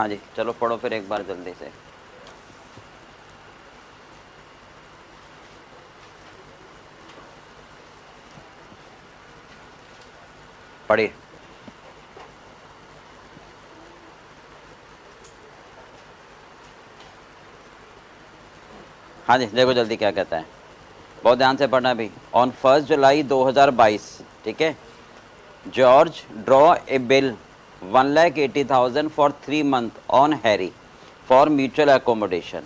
हाँ जी, चलो पढ़ो फिर एक बार जल्दी से। पढ़िए। हाँ जी, देखो जल्दी क्या कहता है, बहुत ध्यान से पढ़ना भी। ऑन 1 जुलाई 2022, ठीक है, George draw a bill 1,80,000 for 3 month on Harry for mutual accommodation.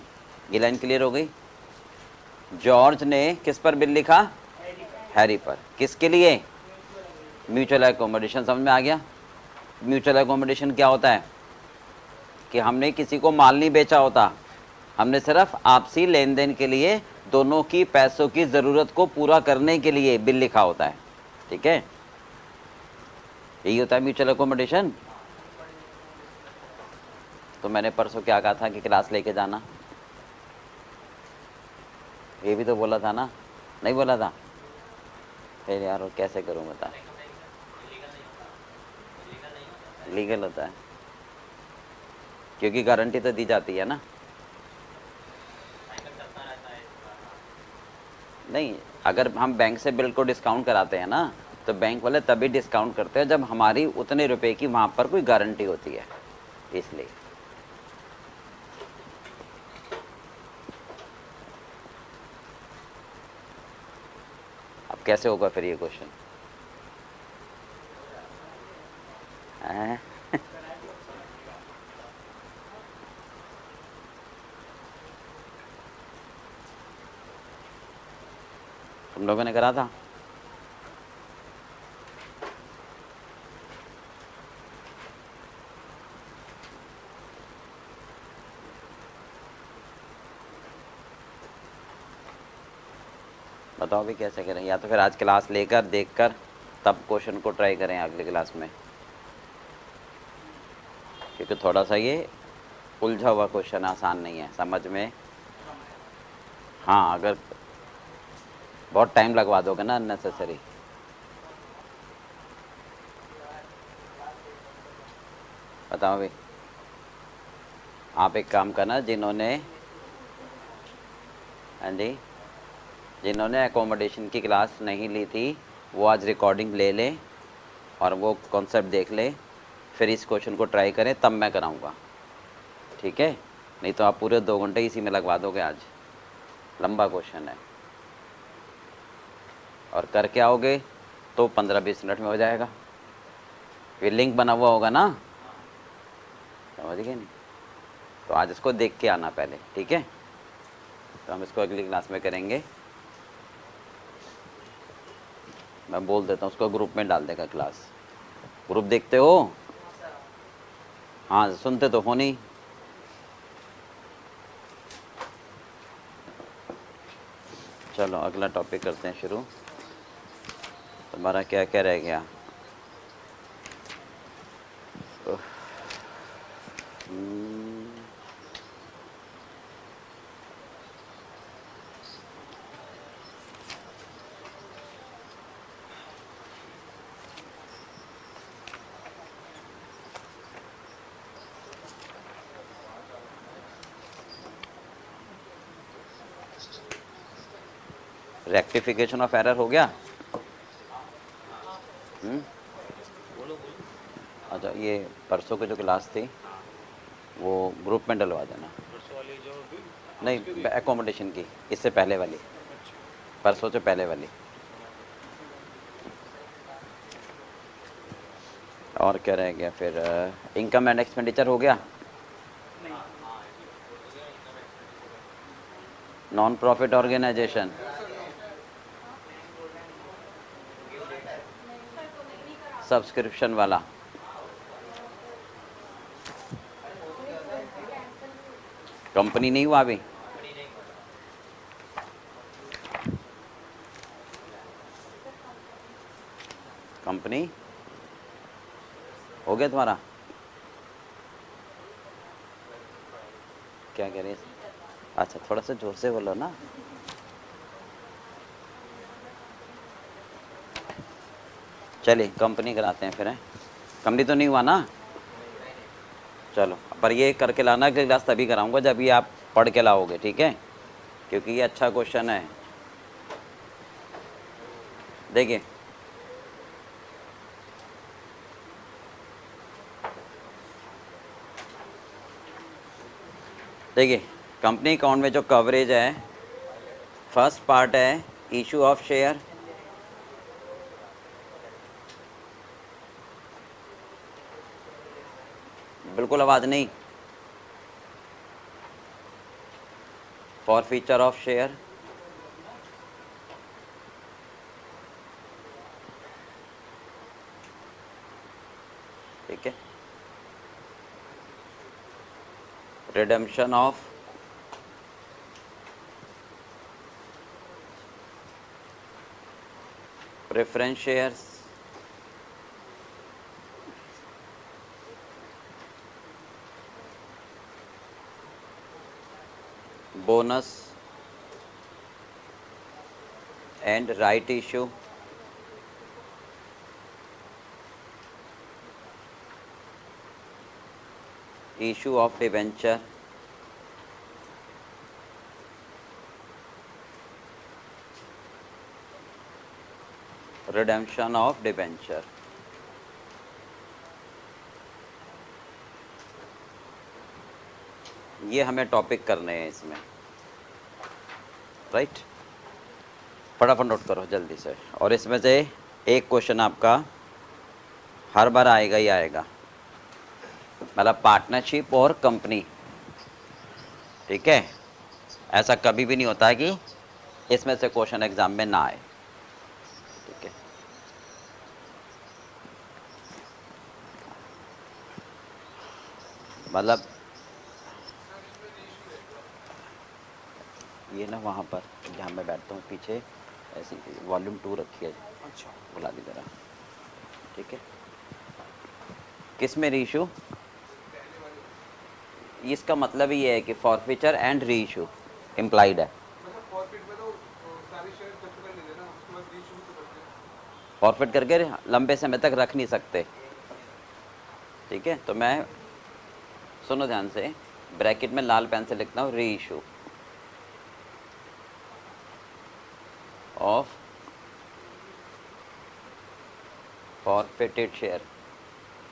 ये लाइन क्लियर हो गई। जॉर्ज ने किस पर बिल लिखा? हैरी पर। किसके लिए? Mutual accommodation. समझ में आ गया? म्यूचुअल एकोमोडेशन क्या होता है कि हमने किसी को माल नहीं बेचा होता, हमने सिर्फ आपसी लेन देन के लिए दोनों की पैसों की ज़रूरत को पूरा करने के लिए बिल लिखा होता है। ठीक है, यही होता है म्यूचुअल एकोमोडेशन। तो मैंने परसों क्या कहा था कि क्लास लेके जाना, ये भी तो बोला था ना? नहीं बोला था? फिर यार वो कैसे करूँ बता। लीगल होता है क्योंकि गारंटी तो दी जाती है ना। नहीं, अगर हम बैंक से बिल को डिस्काउंट कराते हैं ना, तो बैंक वाले तभी डिस्काउंट करते हैं जब हमारी उतने रुपए की वहाँ पर कोई गारंटी होती है, इसलिए। अब कैसे होगा फिर ये क्वेश्चन? तुम लोगों ने करा था? बताओ भी कैसे करें, या तो फिर आज क्लास लेकर देखकर तब क्वेश्चन को ट्राई करें अगले क्लास में, क्योंकि थोड़ा सा ये उलझा हुआ क्वेश्चन, आसान नहीं है समझ में। हाँ, अगर बहुत टाइम लगवा दोगे ना अननेसेसरी। बताओ भाई, आप एक काम करना, जिन्होंने, हाँ जी, जिन्होंने एकोमोडेशन की क्लास नहीं ली थी वो आज रिकॉर्डिंग ले लें और वो कॉन्सेप्ट देख ले, फिर इस क्वेश्चन को ट्राई करें, तब मैं कराऊंगा। ठीक है, नहीं तो आप पूरे 2 घंटे इसी में लगवा दोगे। आज लंबा क्वेश्चन है, और करके आओगे तो 15-20 मिनट में हो जाएगा। फिर लिंक बना हुआ होगा ना, समझ गए नहीं? तो आज इसको देख के आना पहले, ठीक है? तो हम इसको अगली क्लास में करेंगे। मैं बोल देता हूँ, उसको ग्रुप में डाल देगा क्लास। ग्रुप देखते हो? हाँ, सुनते तो हो नहीं। चलो अगला टॉपिक करते हैं शुरू। तुम्हारा क्या क्या रह गया? रेक्टिफिकेशन ऑफ एरर हो गया? अच्छा, ये परसों की जो क्लास थी वो ग्रुप में डलवा देना। नहीं, एकोमोडेशन की, इससे पहले वाली, परसों से पहले वाली। और क्या रह गया फिर? इनकम एंड एक्सपेंडिचर हो गया? नॉन प्रॉफिट ऑर्गेनाइजेशन, सब्सक्रिप्शन वाला, कंपनी नहीं हुआ अभी? कंपनी हो गया तुम्हारा? क्या कह रही है? अच्छा, थोड़ा सा जोर से बोलो ना। चलिए कंपनी कराते हैं फिर। है, कंपनी तो नहीं हुआ ना? चलो, पर ये करके लाना कि क्लास तभी कराऊंगा जब ये आप पढ़ के लाओगे, ठीक है, क्योंकि ये अच्छा क्वेश्चन है। देखिए देखिए कंपनी अकाउंट में जो कवरेज है, फर्स्ट पार्ट है इशू ऑफ शेयर, बिल्कुल आवाज़ नहीं, फॉरफीचर ऑफ शेयर, ठीक है, redemption of preference shares, bonus and right issue, issue of debenture, redemption of debenture. ये हमें टॉपिक करने हैं इसमें, राइट। फटाफट नोट करो जल्दी से, और इसमें से एक क्वेश्चन आपका हर बार आएगा ही आएगा, मतलब पार्टनरशिप और कंपनी, ठीक है। ऐसा कभी भी नहीं होता है कि इसमें से क्वेश्चन एग्जाम में ना आए, ठीक है। मतलब ये ना वहाँ पर जहाँ मैं बैठता हूँ पीछे ऐसी वॉल्यूम 2 रखी है, अच्छा बुला दी जरा, ठीक है। किस में रीइशू, इसका मतलब ये है कि फॉरफीचर एंड रीइशू इम्प्लाइड है। फॉरफिट करके लंबे समय तक रख नहीं सकते, ठीक है। तो मैं, सुनो ध्यान से, ब्रैकेट में लाल पेन से लिखता हूँ रीइशू ऑफ फॉरफिटेड शेयर।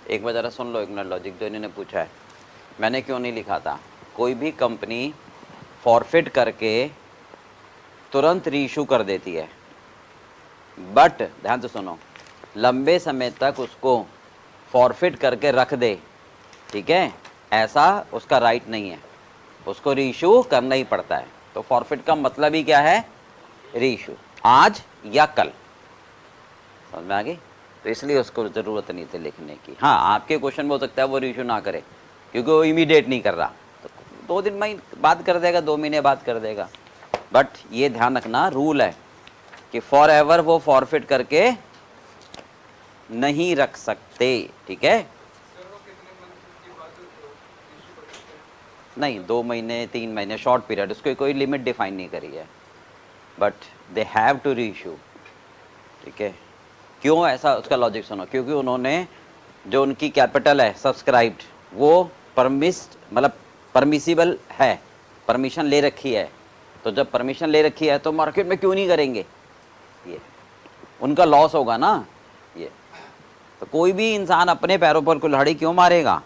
एक बार ज़रा सुन लो, एक मिनट लॉजिक जो इन्होंने पूछा है, मैंने क्यों नहीं लिखा था। कोई भी कंपनी फॉरफिट करके तुरंत रीइशू कर देती है, बट ध्यान से सुनो, लंबे समय तक उसको फॉरफिट करके रख दे, ठीक है, ऐसा उसका राइट नहीं है, उसको रीइशू करना ही पड़ता है। तो फॉरफिट का मतलब ही क्या है, रीइशू, आज या कल, समझ में आ गई। तो इसलिए उसको ज़रूरत नहीं थी लिखने की। हाँ, आपके क्वेश्चन में हो सकता है वो रीइशू ना करे क्योंकि वो इमीडिएट नहीं कर रहा, तो 2 दिन में बाद कर देगा, 2 महीने बाद कर देगा, बट ये ध्यान रखना रूल है कि फॉर एवर वो फॉरफिट करके नहीं रख सकते, ठीक है। नहीं, 2 महीने 3 महीने शॉर्ट पीरियड, उसको कोई लिमिट डिफाइन नहीं करी है, but they have to reissue, ठीक है। क्यों ऐसा, उसका लॉजिक सुनो, क्योंकि उन्होंने जो उनकी कैपिटल है सब्सक्राइब्ड वो मतलब परमिसिबल है, परमिशन ले रखी है, तो जब परमिशन ले रखी है तो मार्केट में क्यों नहीं करेंगे, ये उनका लॉस होगा ना। ये तो कोई भी इंसान अपने पैरों पर कुल्हाड़ी क्यों मारेगा।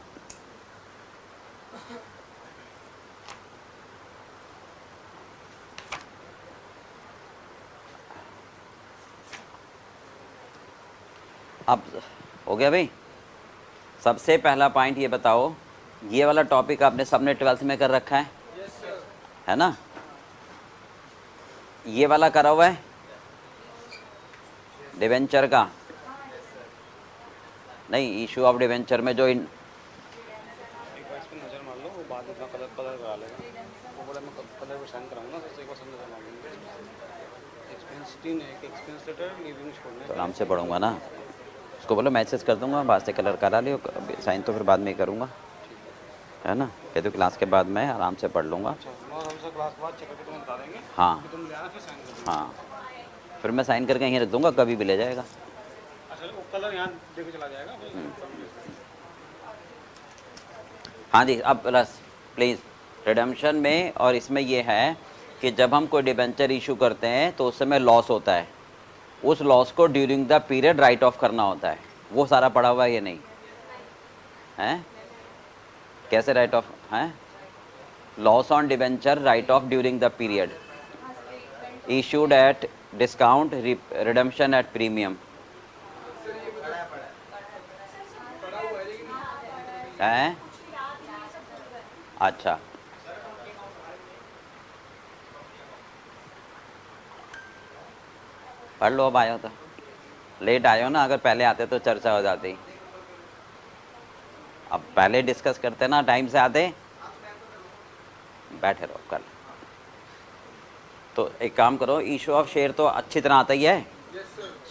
अब हो गया भाई। सबसे पहला पॉइंट ये बताओ, ये वाला टॉपिक आपने सबने 12th में कर रखा है, है ना, ये वाला करा हुआ है डिवेंचर का, नहीं, इशू ऑफ डिवेंचर में जो नजर मार लो, वो बाद में कलर करा लेगा, वो बोला मैं कलर साइन कराऊंगा, तो एक बार सब नजर मार लेंगे। एक्सपेंस 3 है, एक्सपेंस लेटर लीविंग छोड़ने, तो आराम से पढ़ूंगा ना, उसको बोलो मैसेज कर दूंगा, बाद से कलर करा लियो, साइन तो फिर बाद में ही करूँगा, है ना, कह दो क्लास के बाद मैं आराम से पढ़ लूँगा। हमसे क्लास के बाद चेक करके तुम्हें बता देंगे, हाँ तुम ले आना फिर साइन कर देंगे। हाँ, फिर मैं साइन करके यहीं रख दूँगा, कभी भी ले जाएगा। अच्छा, वो कलर यहाँ देके चला जाएगा। हाँ जी, अब प्लस प्लीज़ रिडम्पशन में और इसमें ये है कि जब हम कोई डिबेंचर इशू करते हैं तो उस समय लॉस होता है, उस लॉस को during the period right of करना होता है। वो सारा पड़ा हुआ है ये नहीं है? कैसे राइट ऑफ है? Loss on debenture right of during the period issued at discount redemption at premium है। अच्छा, पढ़ लो, अब आयो तो लेट आयो ना, अगर पहले आते तो चर्चा हो जाती। अब पहले डिस्कस करते ना, टाइम से आते, बैठे रहो कल। तो एक काम करो, इशू ऑफ शेयर तो अच्छी तरह आता ही है।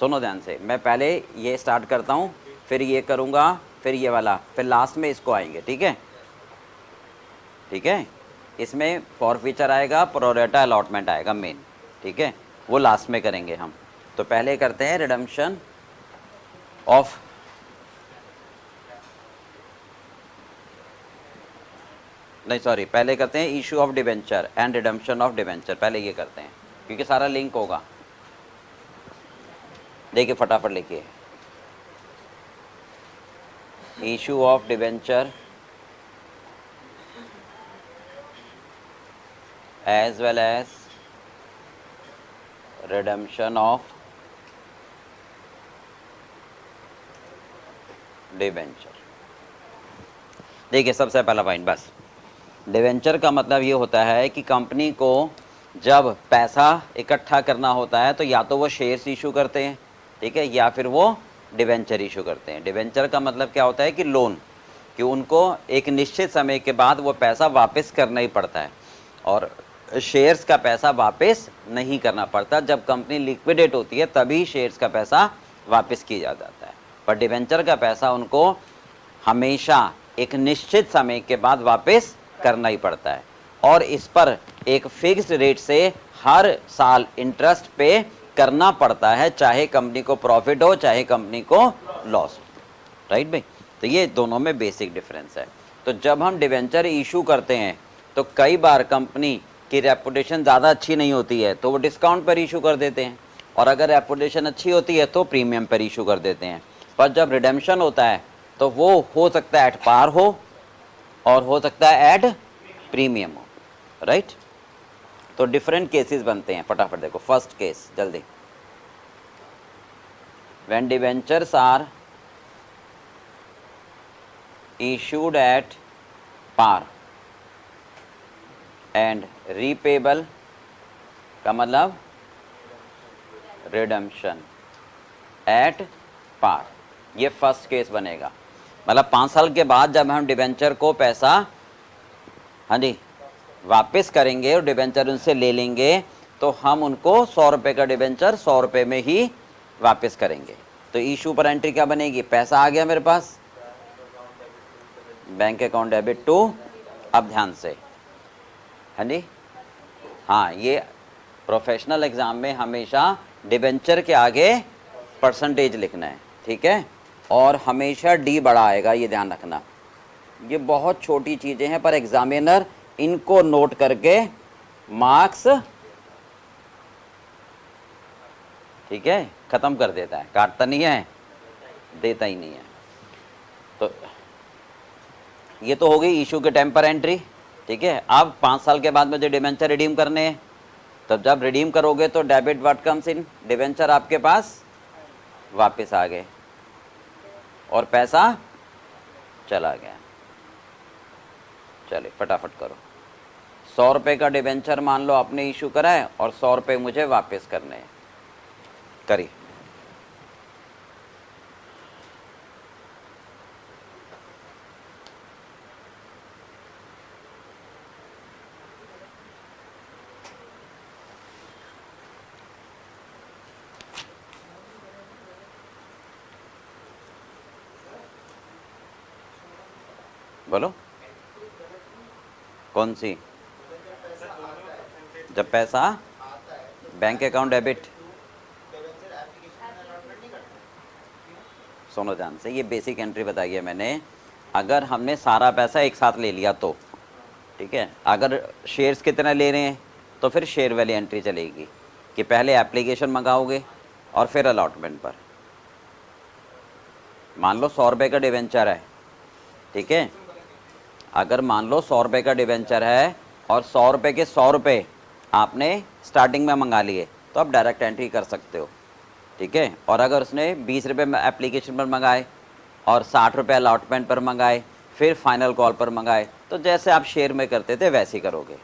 सुनो ध्यान से, मैं पहले ये स्टार्ट करता हूँ, फिर ये करूँगा, फिर ये वाला, फिर लास्ट में इसको आएंगे। ठीक है, ठीक है। इसमें फॉर फीचर आएगा, प्रोरेटा अलॉटमेंट आएगा मेन। ठीक है, वो लास्ट में करेंगे हम। तो पहले करते हैं रिडम्पशन ऑफ नहीं सॉरी, पहले करते हैं issue of debenture and redemption of debenture. पहले ये करते हैं क्योंकि सारा लिंक होगा। देखिए फटाफट लिखिए, issue of debenture as well as redemption of debenture. देखिए सबसे पहला पॉइंट, बस डिबेंचर का मतलब ये होता है कि कंपनी को जब पैसा इकट्ठा करना होता है तो या तो वो शेयर्स इशू करते हैं, ठीक है, या फिर वो डिबेंचर इशू करते हैं। डिबेंचर का मतलब क्या होता है कि लोन, कि उनको एक निश्चित समय के बाद वो पैसा वापस करना ही पड़ता है, और शेयर्स का पैसा वापस नहीं करना पड़ता। जब कंपनी लिक्विडेट होती है तभी शेयर्स का पैसा वापस किया जाता है, पर डिबेंचर का पैसा उनको हमेशा एक निश्चित समय के बाद वापस करना ही पड़ता है, और इस पर एक फिक्स्ड रेट से हर साल इंटरेस्ट पे करना पड़ता है, चाहे कंपनी को प्रॉफिट हो चाहे कंपनी को लॉस हो। राइट भाई, तो ये दोनों में बेसिक डिफरेंस है। तो जब हम डिबेंचर इशू करते हैं तो कई बार कंपनी की रेपुटेशन ज़्यादा अच्छी नहीं होती है तो वो डिस्काउंट पर इशू कर देते हैं, और अगर रेपुटेशन अच्छी होती है तो प्रीमियम पर इशू कर देते हैं। पर जब रिडेम्पशन होता है तो वो हो सकता है एट पार हो और हो सकता है एट प्रीमियम हो। राइट, तो डिफरेंट केसेस बनते हैं। फटाफट देखो, फर्स्ट केस जल्दी, when debentures are issued at par and repayable का मतलब रिडम्पशन एट पार, ये फर्स्ट केस बनेगा। मतलब 5 साल के बाद जब हम डिबेंचर को पैसा, हाँ जी, वापस करेंगे और डिबेंचर उनसे ले लेंगे तो हम उनको 100 रुपये का डिबेंचर 100 रुपये में ही वापस करेंगे। तो इशू पर एंट्री क्या बनेगी, पैसा आ गया मेरे पास, बैंक अकाउंट डेबिट टू, अब ध्यान से, हाँ जी, हाँ, ये प्रोफेशनल एग्ज़ाम में हमेशा डिबेंचर के आगे परसेंटेज लिखना है, ठीक है, और हमेशा डी बड़ा आएगा, ये ध्यान रखना। ये बहुत छोटी चीज़ें हैं पर एग्जामिनर इनको नोट करके मार्क्स, ठीक है, ख़त्म कर देता है, काटता नहीं है, देता ही नहीं है। तो ये तो हो गई इशू के टाइम पर एंट्री, ठीक है। अब 5 साल के बाद मुझे डिबेंचर रिडीम करने हैं, तब जब रिडीम करोगे तो debit what comes in, debenture आपके पास वापस आ गए और पैसा चला गया। चलिए फटाफट करो, 100 रुपये का डिबेंचर मान लो आपने इशू करा है और 100 रुपये मुझे वापस करने हैं, करिए। बोलो कौन सी, जब पैसा बैंक अकाउंट डेबिट, सुनो ध्यान से, ये बेसिक एंट्री बताई है मैंने। अगर हमने सारा पैसा एक साथ ले लिया तो, ठीक है। अगर शेयर्स कितना ले रहे हैं तो फिर शेयर वाली एंट्री चलेगी कि पहले एप्लीकेशन मंगाओगे और फिर अलॉटमेंट पर। मान लो 100 रुपये का डिवेंचर है, ठीक है। अगर मान लो 100 रुपये का डिवेंचर है और 100 रुपये के 100 रुपये आपने स्टार्टिंग में मंगा लिए तो आप डायरेक्ट एंट्री कर सकते हो, ठीक है। और अगर उसने 20 रुपये में एप्लीकेशन पर मंगाए और 60 रुपये अलॉटमेंट पर मंगाए, फिर फाइनल कॉल पर मंगाए, तो जैसे आप शेयर में करते थे वैसे ही करोगे।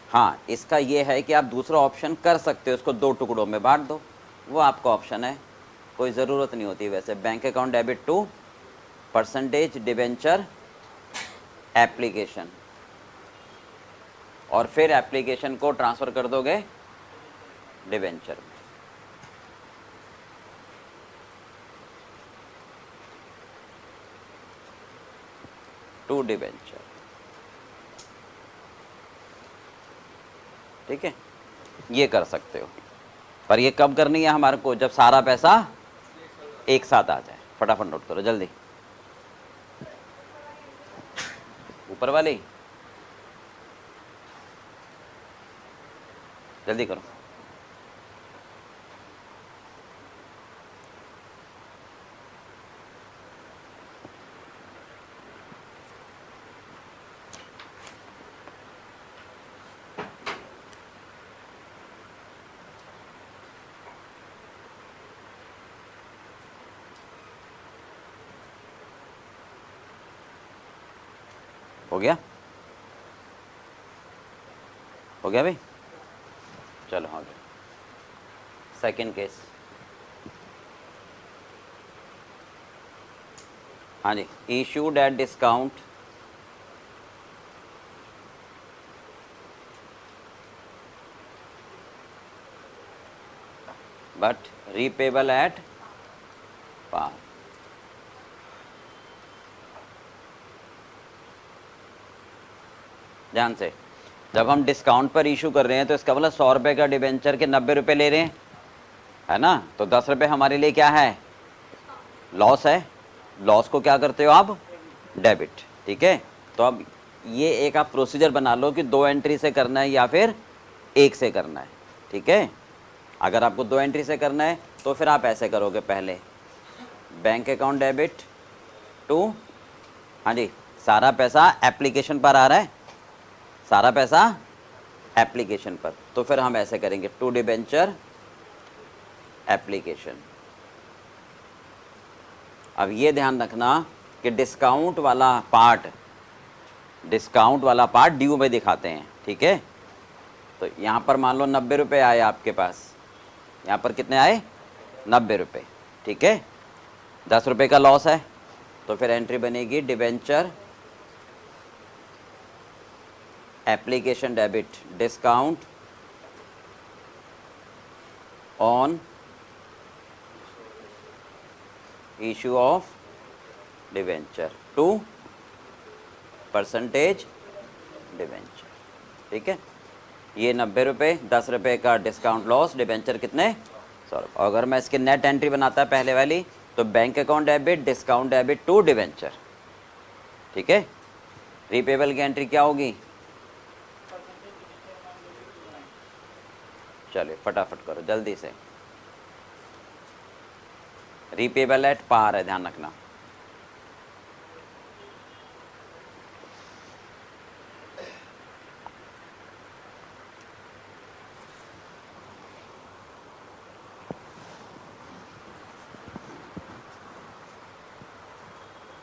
हाँ, इसका ये है कि आप दूसरा ऑप्शन कर सकते हो, इसको 2 टुकड़ों में बांट दो, वो आपका ऑप्शन है, कोई ज़रूरत नहीं होती वैसे। Bank account debit to percentage debenture application, और फिर एप्लीकेशन को ट्रांसफ़र कर दोगे डिवेंचर में। टू डिवेंचर, ठीक है, ये कर सकते हो। पर ये कब करनी है हमारे को? जब सारा पैसा एक साथ आ जाए। फटाफट नोट करो जल्दी, ऊपर वाले जल्दी करो। हो गया? हो गया भाई? चलो हो गया। सेकंड केस, हाँ जी, issued at discount but repayable at par. ध्यान से, जब हम डिस्काउंट पर इशू कर रहे हैं तो इसका मतलब 100 रुपये का डिबेंचर के 90 रुपये ले रहे हैं, है ना। तो 10 रुपये हमारे लिए क्या है? लॉस है। लॉस को क्या करते हो आप? डेबिट, ठीक है। तो अब ये एक आप प्रोसीजर बना लो कि 2 एंट्री से करना है या फिर 1 से करना है, ठीक है। अगर आपको 2 एंट्री से करना है तो फिर आप ऐसे करोगे, पहले बैंक अकाउंट डेबिट टू, हाँ जी, सारा पैसा एप्लीकेशन पर आ रहा है, सारा पैसा एप्लीकेशन पर, तो फिर हम ऐसे करेंगे टू डिबेंचर एप्लीकेशन। अब ये ध्यान रखना कि डिस्काउंट वाला पार्ट ड्यू में दिखाते हैं, ठीक है। तो यहाँ पर मान लो 90 रुपये आए आपके पास, यहाँ पर कितने आए? 90 रुपये, ठीक है। 10 रुपये का लॉस है, तो फिर एंट्री बनेगी debenture application debit discount on issue of debenture to percentage debenture, ठीक है। ये 90 रुपये, 10 रुपये का डिस्काउंट लॉस, डिबेंचर कितने? 100 रुपये। अगर मैं इसकी नेट एंट्री बनाता है पहले वाली, तो bank account debit discount debit to debenture, ठीक है। रीपेबल की एंट्री क्या होगी? चलिए फटाफट करो जल्दी से। रीपेबल एट पार है, ध्यान रखना।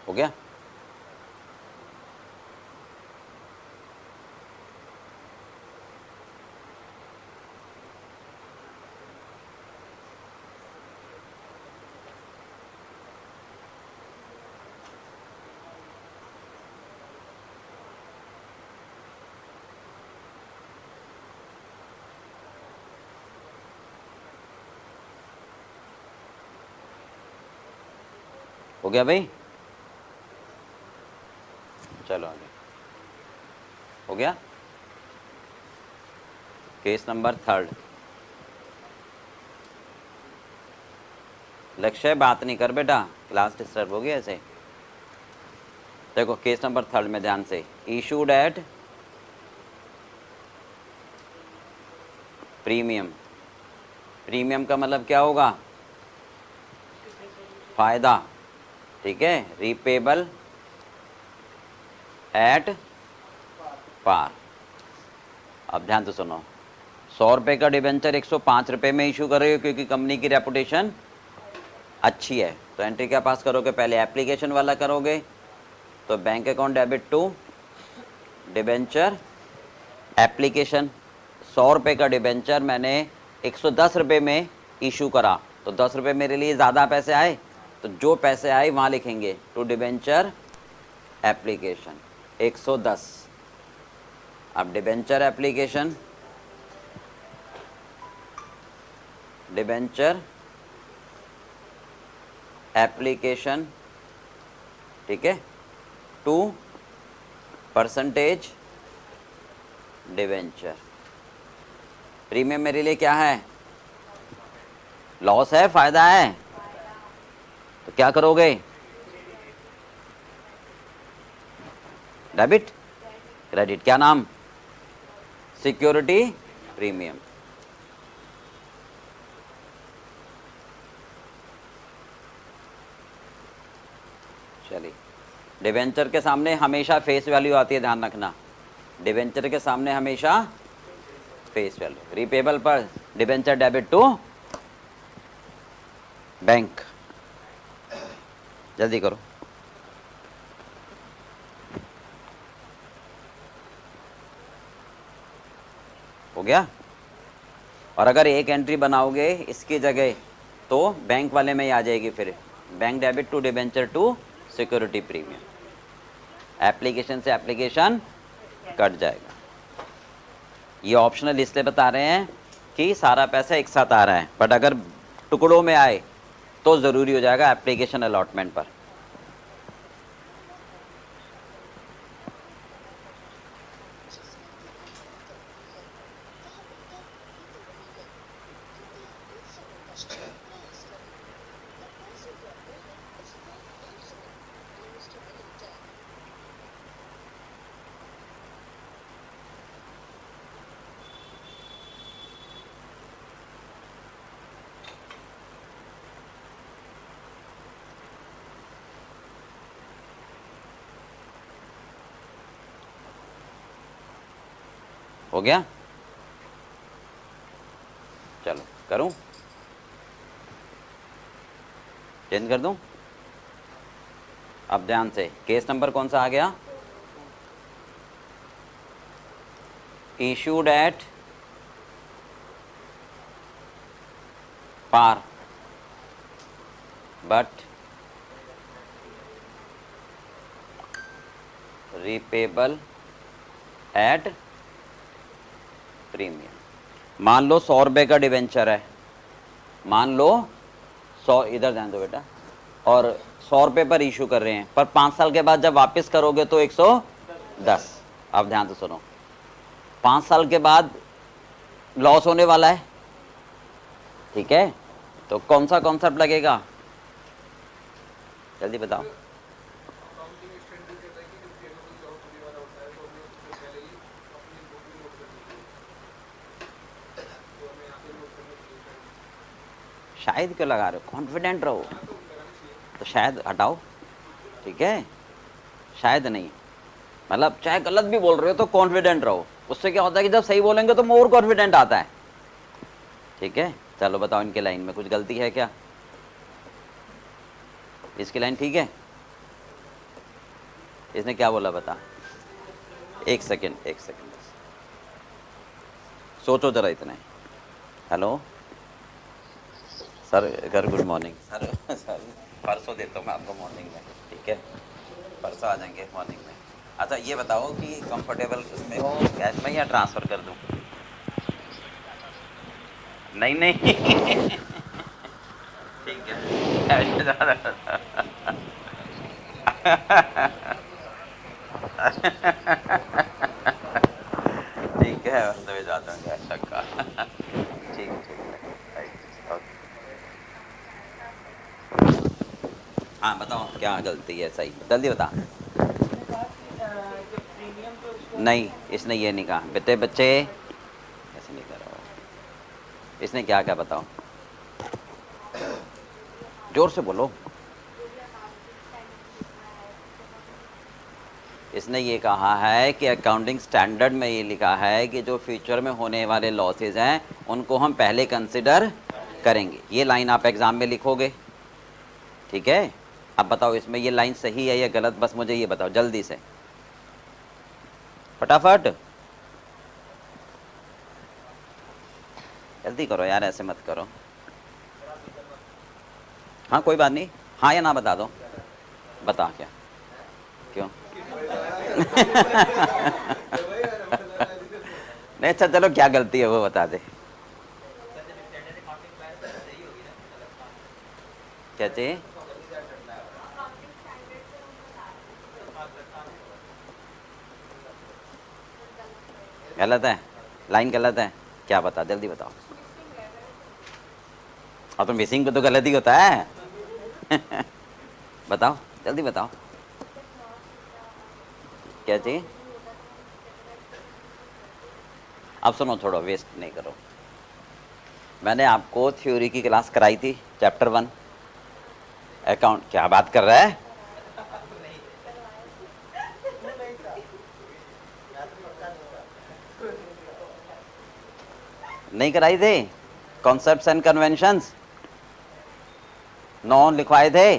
हो गया? हो गया भाई? चलो आगे। हो गया? Case number 3। लक्ष्य बात नहीं कर बेटा, क्लास डिस्टर्ब हो गया ऐसे। देखो केस नंबर 3 में ध्यान से, इशूड एट प्रीमियम। प्रीमियम का मतलब क्या होगा? फायदा, ठीक है। Repayable at par. अब ध्यान से सुनो, 100 रुपये का डिबेंचर 105 रुपये में इशू कर रहे हो क्योंकि कंपनी की रेपुटेशन अच्छी है। तो एंट्री क्या पास करोगे? पहले एप्लीकेशन वाला करोगे, तो bank account debit to debenture application. 100 रुपये का डिबेंचर मैंने 110 रुपये में इशू करा, तो 10 रुपये मेरे लिए ज़्यादा पैसे आए, तो जो पैसे आए वहाँ लिखेंगे टू डिबेंचर एप्लीकेशन 110। अब डिबेंचर एप्लीकेशन, डिबेंचर एप्लीकेशन, ठीक है, टू परसेंटेज डिबेंचर। प्रीमियम मेरे लिए क्या है? लॉस है, फायदा है? तो क्या करोगे? डेबिट क्रेडिट, क्या नाम? Security premium. चलिए, डिबेंचर के सामने हमेशा फेस वैल्यू आती है, ध्यान रखना। डिबेंचर के सामने हमेशा फेस वैल्यू। रीपेबल पर डिबेंचर डेबिट टू बैंक। जल्दी करो। हो गया? और अगर एक एंट्री बनाओगे इसकी जगह तो बैंक वाले में ही आ जाएगी फिर, bank debit to debenture to security premium. Application से एप्लीकेशन कट जाएगा। ये ऑप्शनल इसलिए बता रहे हैं कि सारा पैसा एक साथ आ रहा है, बट अगर टुकड़ों में आए तो ज़रूरी हो जाएगा एप्लीकेशन अलॉटमेंट पर। हो गया? चलो करूं, चेंज कर दूं? अब ध्यान से, केस नंबर कौन सा आ गया? Issued at par but repayable at premium. मान लो 100 रुपये का डिवेंचर है, मान लो 100, इधर ध्यान दो बेटा, और 100 रुपये पर इशू कर रहे हैं, पर 5 साल के बाद जब वापस करोगे तो 110। अब ध्यान से सुनो, 5 साल के बाद लॉस होने वाला है, ठीक है, तो कौन सा कॉन्सेप्ट लगेगा? जल्दी बताओ। शायद क्यों लगा रहे हो? कॉन्फिडेंट रहो। तो शायद हटाओ, ठीक है, शायद नहीं, मतलब चाहे गलत भी बोल रहे हो तो कॉन्फिडेंट रहो। उससे क्या होता है कि जब सही बोलेंगे तो मोर कॉन्फिडेंट आता है, ठीक है। चलो बताओ, इनके लाइन में कुछ गलती है क्या? इसकी लाइन ठीक है? इसने क्या बोला बता? एक सेकेंड, एक सेकेंड, सोचो जरा इतना। हेलो सर, घर गुड मॉर्निंग सर। सर परसों देता हूँ मैं आपको मॉर्निंग में, ठीक है, परसों आ जाएंगे मॉर्निंग में। अच्छा ये बताओ कि कंफर्टेबल इसमें हो कैश में या ट्रांसफ़र कर दूँ? नहीं नहीं ठीक है, कैश में ज़्यादा ठीक है, तो मैं जाता हूँ ऐसा का। ठीक है, ठीक है, राइट, ओके। हाँ बताओ क्या गलती है? सही, जल्दी बता। नहीं, इसने ये नहीं कहा। बेटे बच्चे ऐसे नहीं करो। इसने क्या क्या बताओ, जोर से बोलो। इसने ये कहा है कि अकाउंटिंग स्टैंडर्ड में ये लिखा है कि जो फ्यूचर में होने वाले लॉसेज हैं उनको हम पहले कंसिडर करेंगे। ये लाइन आप एग्जाम में लिखोगे, ठीक है। अब बताओ इसमें ये लाइन सही है या गलत, बस मुझे ये बताओ जल्दी से, फटाफट जल्दी करो यार, ऐसे मत करो। हाँ कोई बात नहीं, हाँ या ना बता दो। बता क्या, क्यों? नहीं अच्छा चलो, क्या गलती है वो बता दे। क्या चाहिए? गलत है, लाइन गलत है, क्या बता, जल्दी बताओ। और तो मिसिंग पे तो गलत ही होता है। बताओ जल्दी बताओ, क्या चाहिए? अब सुनो, थोड़ा वेस्ट नहीं करो। मैंने आपको थ्योरी की क्लास कराई थी, चैप्टर 1 अकाउंट। क्या बात कर रहा है? नहीं कराई थे? कॉन्सेप्ट्स एंड कन्वेंशंस 9 लिखवाए थे?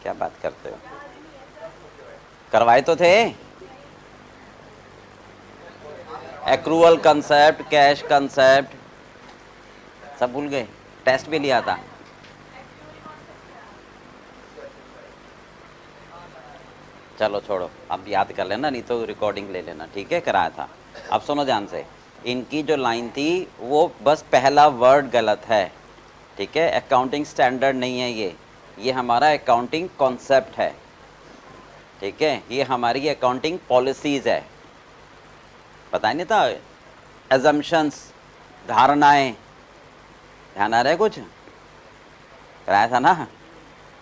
क्या बात करते हो, करवाए तो थे। एक्रूअल कंसेप्ट, कैश कंसेप्ट सब भूल गए, टेस्ट भी लिया था। चलो छोड़ो, अब याद कर लेना, नहीं तो रिकॉर्डिंग ले लेना, ठीक है, कराया था। अब सुनो ध्यान से, इनकी जो लाइन थी वो बस पहला वर्ड गलत है, ठीक है। अकाउंटिंग स्टैंडर्ड नहीं है ये हमारा अकाउंटिंग कॉन्सेप्ट है, ठीक है। ये हमारी अकाउंटिंग पॉलिसीज है, पता नहीं था। एजम्पशंस, धारणाएं, ध्यान आ रहा है कुछ? कराया था ना?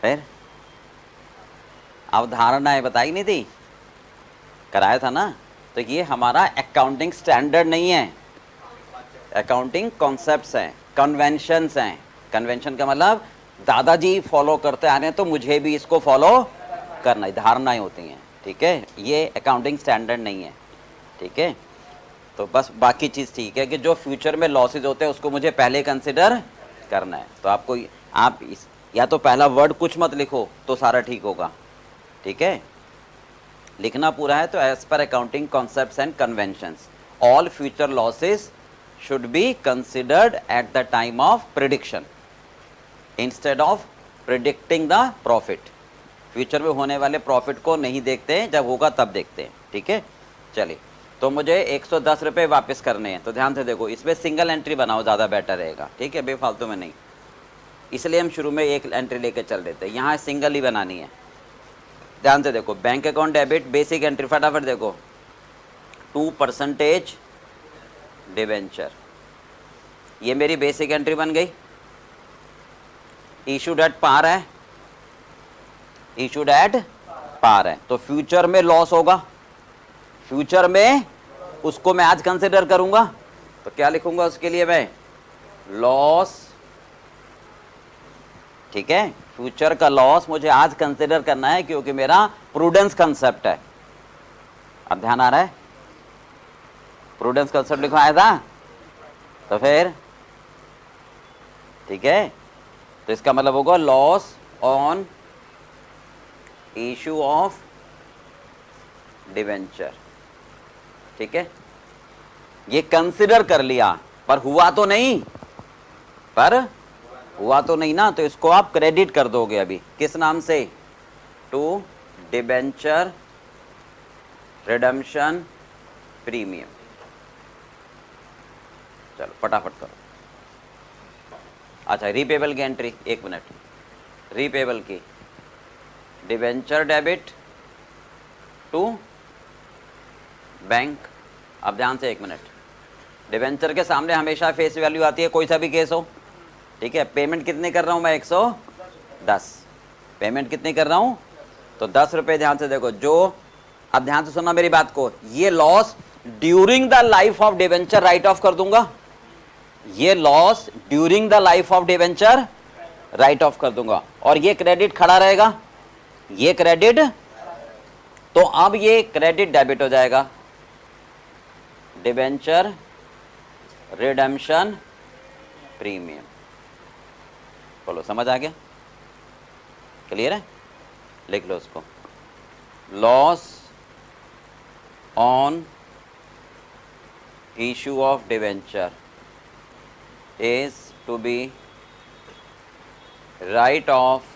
फिर अवधारणाएं बताई नहीं थी, कराया था ना। तो ये हमारा अकाउंटिंग स्टैंडर्ड नहीं है, अकाउंटिंग कॉन्सेप्ट्स हैं, कन्वेंशंस हैं। कन्वेंशन का मतलब दादाजी फॉलो करते आ रहे हैं तो मुझे भी इसको फॉलो करना, धारणाएं होती हैं, ठीक है। ये अकाउंटिंग स्टैंडर्ड नहीं है, ठीक है। तो बस बाकी चीज़ ठीक है कि जो फ्यूचर में लॉसेज होते हैं उसको मुझे पहले कंसिडर करना है। तो आपको आप या तो पहला वर्ड कुछ मत लिखो तो सारा ठीक होगा, ठीक है। लिखना पूरा है तो as per accounting concepts and conventions all future losses should be considered at the time of prediction instead of predicting the profit. Future में होने वाले प्रॉफिट को नहीं देखते हैं, जब होगा तब देखते हैं, ठीक है। चलिए, तो मुझे 110 रुपये वापस करने हैं, तो ध्यान से देखो, इसमें सिंगल एंट्री बनाओ, ज़्यादा बेटर रहेगा, ठीक है, बेफालतू में नहीं। इसलिए हम शुरू में एक एंट्री लेके चल रहे थे, यहाँ सिंगल ही बनानी है। ध्यान से देखो, bank account debit basic entry, फटाफट देखो, 2% डिवेंचर, ये मेरी बेसिक एंट्री बन गई। इशूड एट पार है, इशूड एट पार है, तो फ्यूचर में लॉस होगा, फ्यूचर में उसको मैं आज कंसिडर करूंगा, तो क्या लिखूंगा उसके लिए मैं? लॉस, ठीक है। फ्यूचर का लॉस मुझे आज कंसिडर करना है क्योंकि मेरा प्रूडेंस कंसेप्ट है। अब ध्यान आ रहा है? प्रूडेंस कंसेप्ट लिखवाया था, तो फिर ठीक है, तो इसका मतलब होगा loss on issue of debenture, ठीक है। ये कंसिडर कर लिया पर हुआ तो नहीं, ना, तो इसको आप क्रेडिट कर दोगे अभी, किस नाम से? To debenture redemption premium. चलो फटाफट करो। अच्छा, रीपेबल की एंट्री, 1 मिनट, रीपेबल की डिबेंचर डेबिट टू बैंक। अब ध्यान से 1 मिनट, डिबेंचर के सामने हमेशा फेस वैल्यू आती है, कोई सा भी केस हो, ठीक है। पेमेंट कितनी कर रहा हूं मैं? 110। पेमेंट कितनी कर रहा हूं? तो 10 रुपये। ध्यान से देखो, जो अब ध्यान से सुनना मेरी बात को, ये loss during the life of debenture right of कर दूंगा, ये loss during the life of debenture right of कर दूंगा, और ये क्रेडिट खड़ा रहेगा, ये क्रेडिट, तो अब ये क्रेडिट डेबिट हो जाएगा, डिवेंचर रिडेम्पशन प्रीमियम। बोलो समझ आ गया, क्लियर है? लिख लो उसको, loss on issue of debenture is to be write off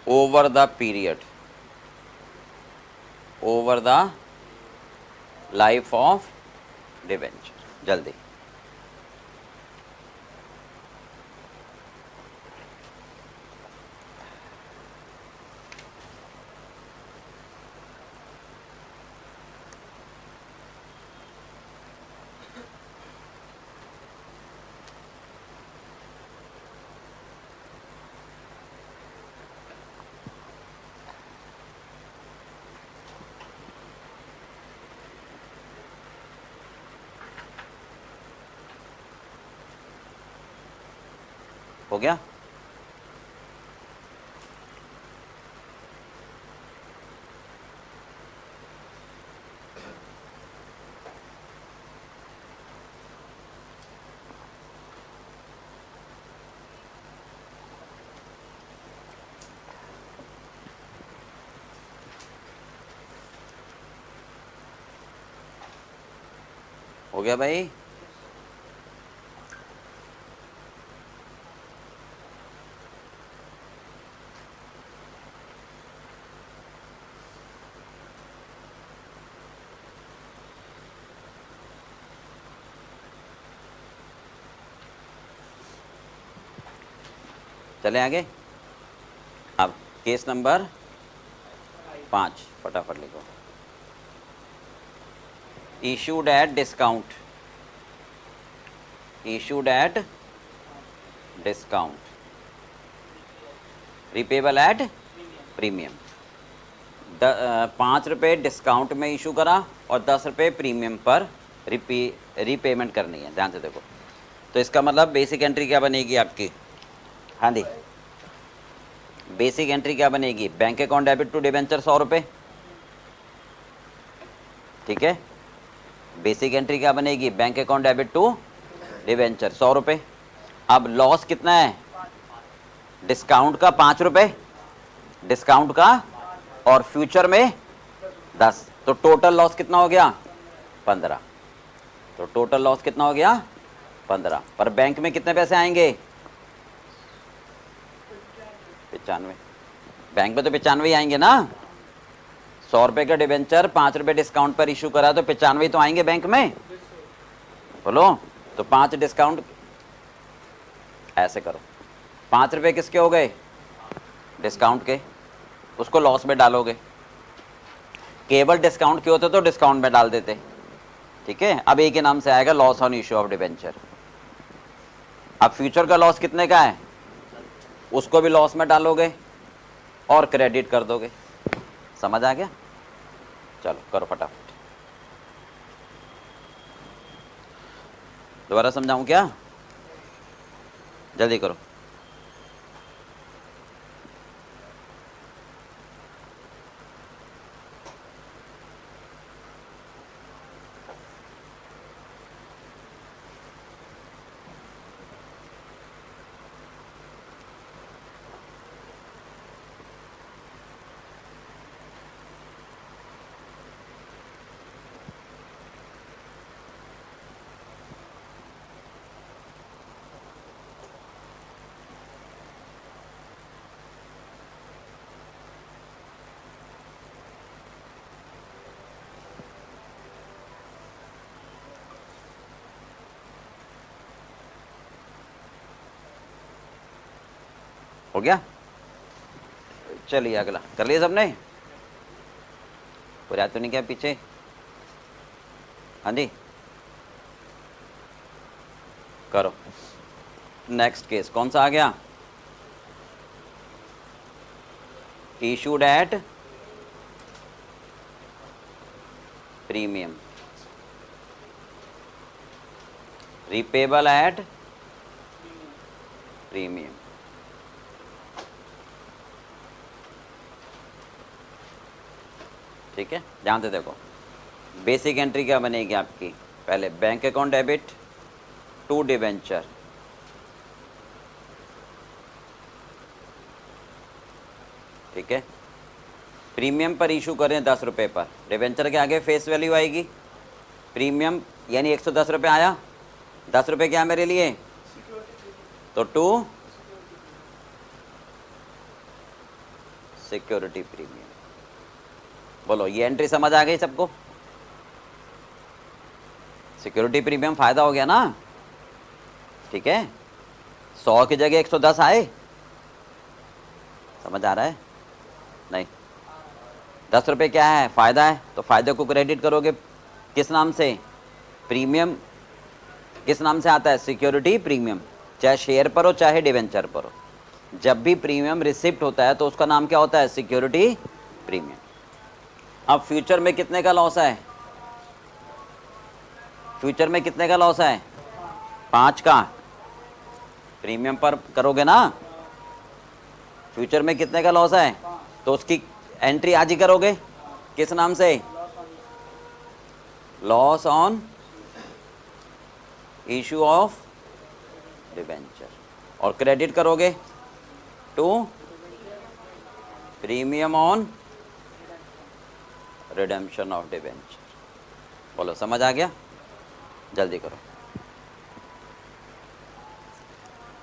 over the period, over the life of debenture। जल्दी हो गया? हो गया भाई? चले आगे। अब केस नंबर 5 फटाफट लिखो। Issued at discount, issued at discount, repayable at premium. 5 रुपये डिस्काउंट में इशू करा और 10 रुपये प्रीमियम पर रीपेमेंट करनी है। ध्यान से देखो, तो इसका मतलब बेसिक एंट्री क्या बनेगी आपकी? हाँ जी, बेसिक एंट्री क्या बनेगी? Bank account debit to debenture 100 रुपये, ठीक है। बेसिक एंट्री क्या बनेगी? Bank account debit to debenture 100 रुपये। अब लॉस कितना है? डिस्काउंट का 5 रुपये, डिस्काउंट का, और फ्यूचर में 10, तो टोटल लॉस कितना हो गया? 15। तो टोटल लॉस कितना हो गया? 15। पर बैंक में कितने पैसे आएंगे? 95। बैंक में तो 95 आएंगे ना। 100 रुपये का डिबेंचर 5 रुपये डिस्काउंट पर इशू करा तो 95 तो आएंगे बैंक में। बोलो, तो 5 डिस्काउंट, ऐसे करो, 5 रुपये किसके हो गए? डिस्काउंट के, उसको लॉस में डालोगे। केवल डिस्काउंट के होते तो डिस्काउंट में डाल देते, ठीक है। अब एक ही नाम से आएगा, loss on issue of debenture. अब फ्यूचर का लॉस कितने का है? उसको भी लॉस में डालोगे और क्रेडिट कर दोगे। समझ आ गया? चलो करो फटाफट। दोबारा समझाऊं क्या? जल्दी करो। हो गया? चलिए अगला कर लिया सबने? पूरा तो नहीं क्या पीछे? हाँ जी, करो। नेक्स्ट केस कौन सा आ गया? issued at premium, repayable at premium. ठीक है, ध्यान से देखो, बेसिक एंट्री क्या बनेगी आपकी, पहले bank account debit to debenture, ठीक है, प्रीमियम पर इशू करें 10 रुपये पर, डिबेंचर के आगे फेस वैल्यू आएगी, प्रीमियम यानी 110 रुपये आया, 10 रुपये क्या है मेरे लिए, तो टू सिक्योरिटी प्रीमियम। बोलो ये एंट्री समझ आ गई सबको, सिक्योरिटी प्रीमियम फायदा हो गया ना, ठीक है, 100 की जगह 110 आए, समझ आ रहा है, नहीं 10 रुपये क्या है, फायदा है, तो फायदे को क्रेडिट करोगे किस नाम से, प्रीमियम किस नाम से आता है, सिक्योरिटी प्रीमियम, चाहे शेयर पर हो चाहे डिवेंचर पर हो, जब भी प्रीमियम रिसिप्ट होता है तो उसका नाम क्या होता है, सिक्योरिटी प्रीमियम। अब फ्यूचर में कितने का लॉस है, फ्यूचर में कितने का लॉस है, 5 का, प्रीमियम पर करोगे ना, फ्यूचर में कितने का लॉस है, तो उसकी एंट्री आज ही करोगे किस नाम से, loss on issue of debenture, और क्रेडिट करोगे to premium on redemption of debenture. बोलो समझ आ गया, जल्दी करो,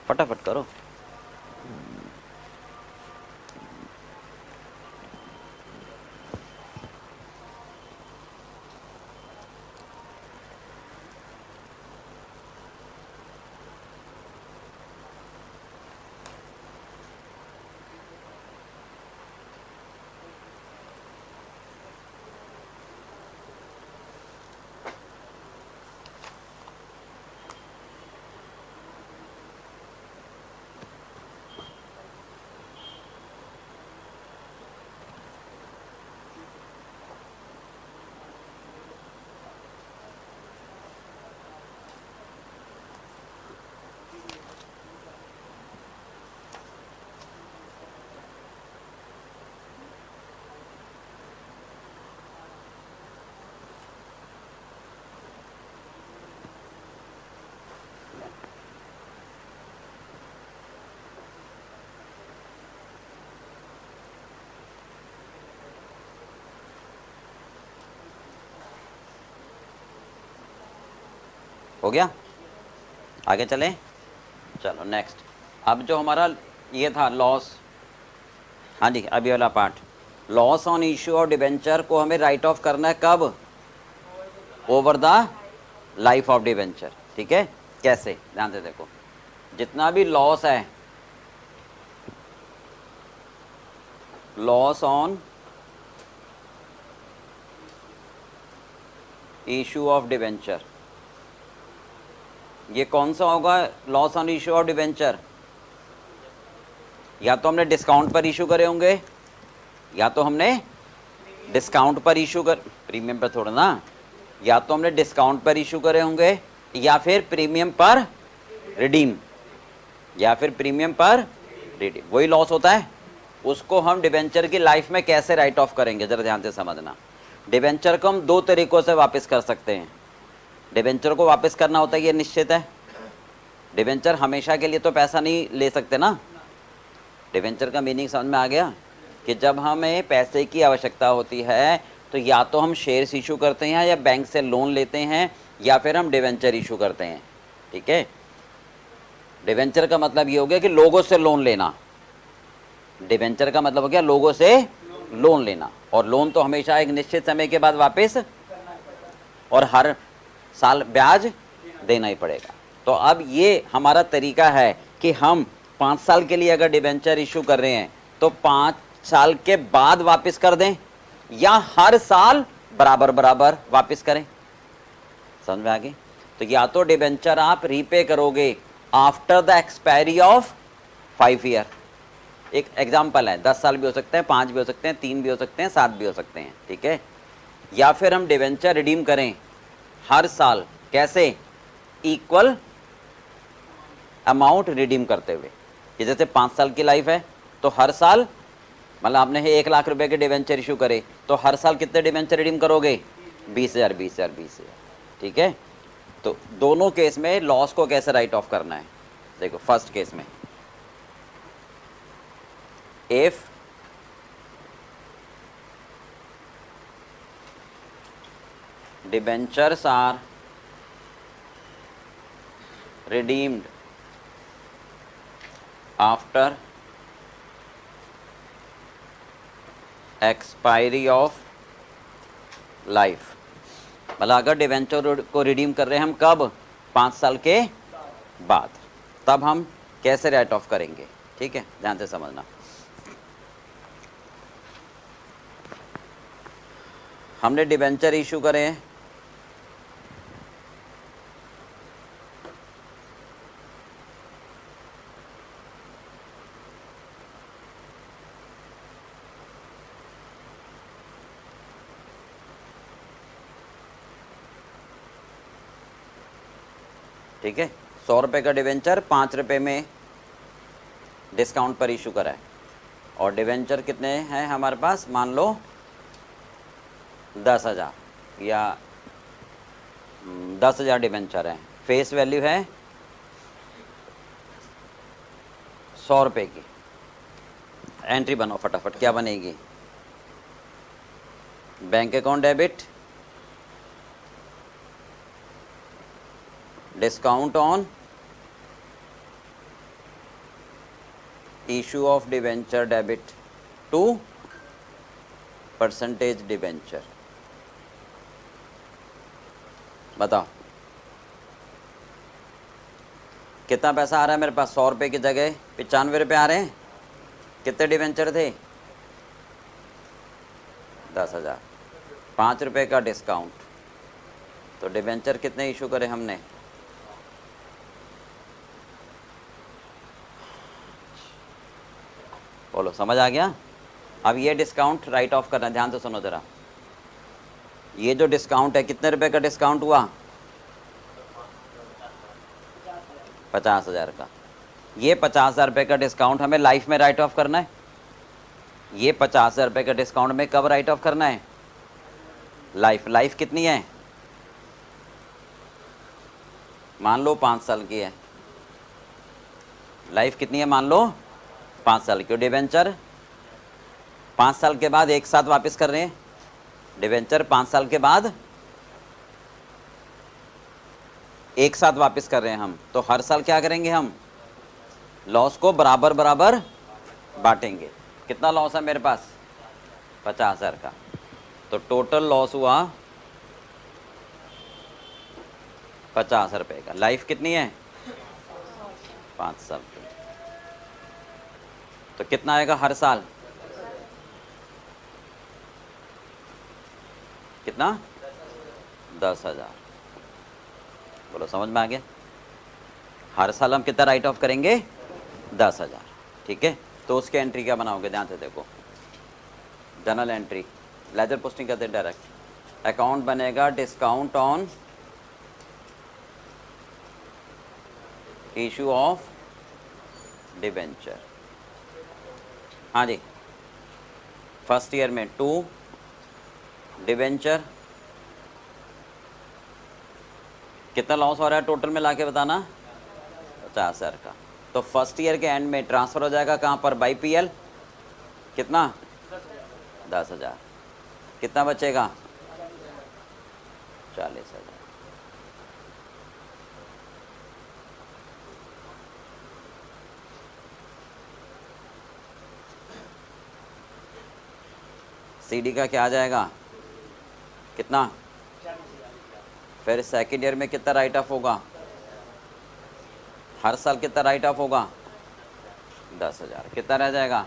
फटाफट करो। हो गया, आगे चलें, चलो नेक्स्ट। अब जो हमारा ये था लॉस, हाँ जी अभी वाला part, loss on issue of debenture को हमें राइट ऑफ करना है कब, over the life of debenture, ठीक है, कैसे, ध्यान से देखो, जितना भी लॉस है, loss on issue of debenture, ये कौन सा होगा, loss on issue of debenture, या तो हमने डिस्काउंट पर इशू करे होंगे, या तो हमने डिस्काउंट पर इशू कर, प्रीमियम पर थोड़ा ना, या तो हमने डिस्काउंट पर इशू करे होंगे, या फिर प्रीमियम पर रिडीम, या फिर प्रीमियम पर रिडीम, वही लॉस होता है, उसको हम डिबेंचर की लाइफ में कैसे राइट ऑफ करेंगे, जरा ध्यान से समझना। डिबेंचर को हम 2 तरीकों से वापस कर सकते हैं, डिबेंचर को वापस करना होता है ये निश्चित है, डिबेंचर हमेशा के लिए तो पैसा नहीं ले सकते ना, डिबेंचर का मीनिंग समझ में आ गया कि जब हमें पैसे की आवश्यकता होती है तो या तो हम शेयर्स इशू करते हैं, या बैंक से लोन लेते हैं, या फिर हम डिबेंचर इशू करते हैं, ठीक है। डिबेंचर का मतलब ये हो गया कि लोगों से लोन लेना, डिबेंचर का मतलब हो गया लोगों से लोन लेना, और लोन तो हमेशा एक निश्चित समय के बाद वापस, और हर साल ब्याज देना ही पड़ेगा। तो अब ये हमारा तरीका है कि हम 5 साल के लिए अगर डिबेंचर इशू कर रहे हैं तो 5 साल के बाद वापस कर दें, या हर साल बराबर बराबर वापस करें, समझ में आ गई। तो या तो डिबेंचर आप रीपे करोगे after the expiry of 5 year, एक एग्जाम्पल है, 10 साल भी हो सकते हैं, 5 भी हो सकते हैं, 3 भी हो सकते हैं, 7 भी हो सकते हैं, ठीक है। या फिर हम डिवेंचर रिडीम करें हर साल, कैसे, इक्वल अमाउंट रिडीम करते हुए, कि जैसे 5 साल की लाइफ है तो हर साल, मतलब आपने 1 लाख रुपए के डिवेंचर इशू करे तो हर साल कितने डिवेंचर रिडीम करोगे, 20,000 20,000 20,000, ठीक है। तो दोनों केस में लॉस को कैसे राइट ऑफ करना है, देखो फर्स्ट केस में, if debentures are redeemed after expiry of life, मतलब अगर डिवेंचर को रिडीम कर रहे हैं हम कब, 5 साल के बाद, तब हम कैसे राइट ऑफ करेंगे, ठीक है, ध्यान से समझना। हमने डिवेंचर इशू करे हैं ठीक है, 100 रुपये का डिवेंचर 5 रुपये में डिस्काउंट पर इशू करा है, और डिवेंचर कितने हैं हमारे पास, मान लो 10,000 या 10,000 डिवेंचर हैं, फेस वैल्यू है 100 रुपये की। एंट्री बनाओ फटाफट, क्या बनेगी, bank account debit, discount on issue of debenture debit to percentage debenture, बताओ कितना पैसा आ रहा है मेरे पास, 100 रुपये की जगह 95 रुपये आ रहे हैं, कितने डिवेंचर थे, 10,000, 5 रुपये का डिस्काउंट, तो डिवेंचर कितने इशू करे हमने, बोलो समझ आ गया। अब ये डिस्काउंट राइट ऑफ करना है, ध्यान से सुनो जरा, ये जो डिस्काउंट है कितने रुपए का डिस्काउंट हुआ, 50,000 का, ये 50,000 रुपये का डिस्काउंट हमें लाइफ में राइट ऑफ करना है, ये 50,000 रुपये का डिस्काउंट में कब राइट ऑफ करना है, लाइफ, लाइफ कितनी है, मान लो 5 साल की है, लाइफ कितनी है मान लो 5 साल की, डिवेंचर 5 साल के बाद एक साथ वापस कर रहे हैं, डिवेंचर 5 साल के बाद एक साथ वापस कर रहे हैं हम, तो हर साल क्या करेंगे हम, लॉस को बराबर बराबर बांटेंगे। कितना लॉस है मेरे पास, 50,000 का, तो टोटल लॉस हुआ 50 रुपये का, लाइफ कितनी है 5 साल की, तो कितना आएगा हर साल, कितना, 10,000, बोलो समझ में आ गया। हर साल हम कितना राइट ऑफ करेंगे, 10,000, ठीक है। तो उसके एंट्री क्या बनाओगे, ध्यान से देखो, जनरल एंट्री, लेजर पोस्टिंग करते हैं डायरेक्ट, अकाउंट बनेगा discount on issue of debenture, हाँ जी, फर्स्ट ईयर में 2 डिबेंचर, कितना लॉस हो रहा है टोटल में लाके बताना, 50,000 का, तो फर्स्ट ईयर के एंड में ट्रांसफर हो जाएगा कहाँ पर, बाई पीएल, कितना, 10,000, कितना बचेगा, 40,000, सीडी का क्या आ जाएगा, कितना, फिर सेकेंड ईयर में कितना राइट ऑफ होगा, हर साल कितना राइट ऑफ होगा, 10,000, कितना रह जाएगा,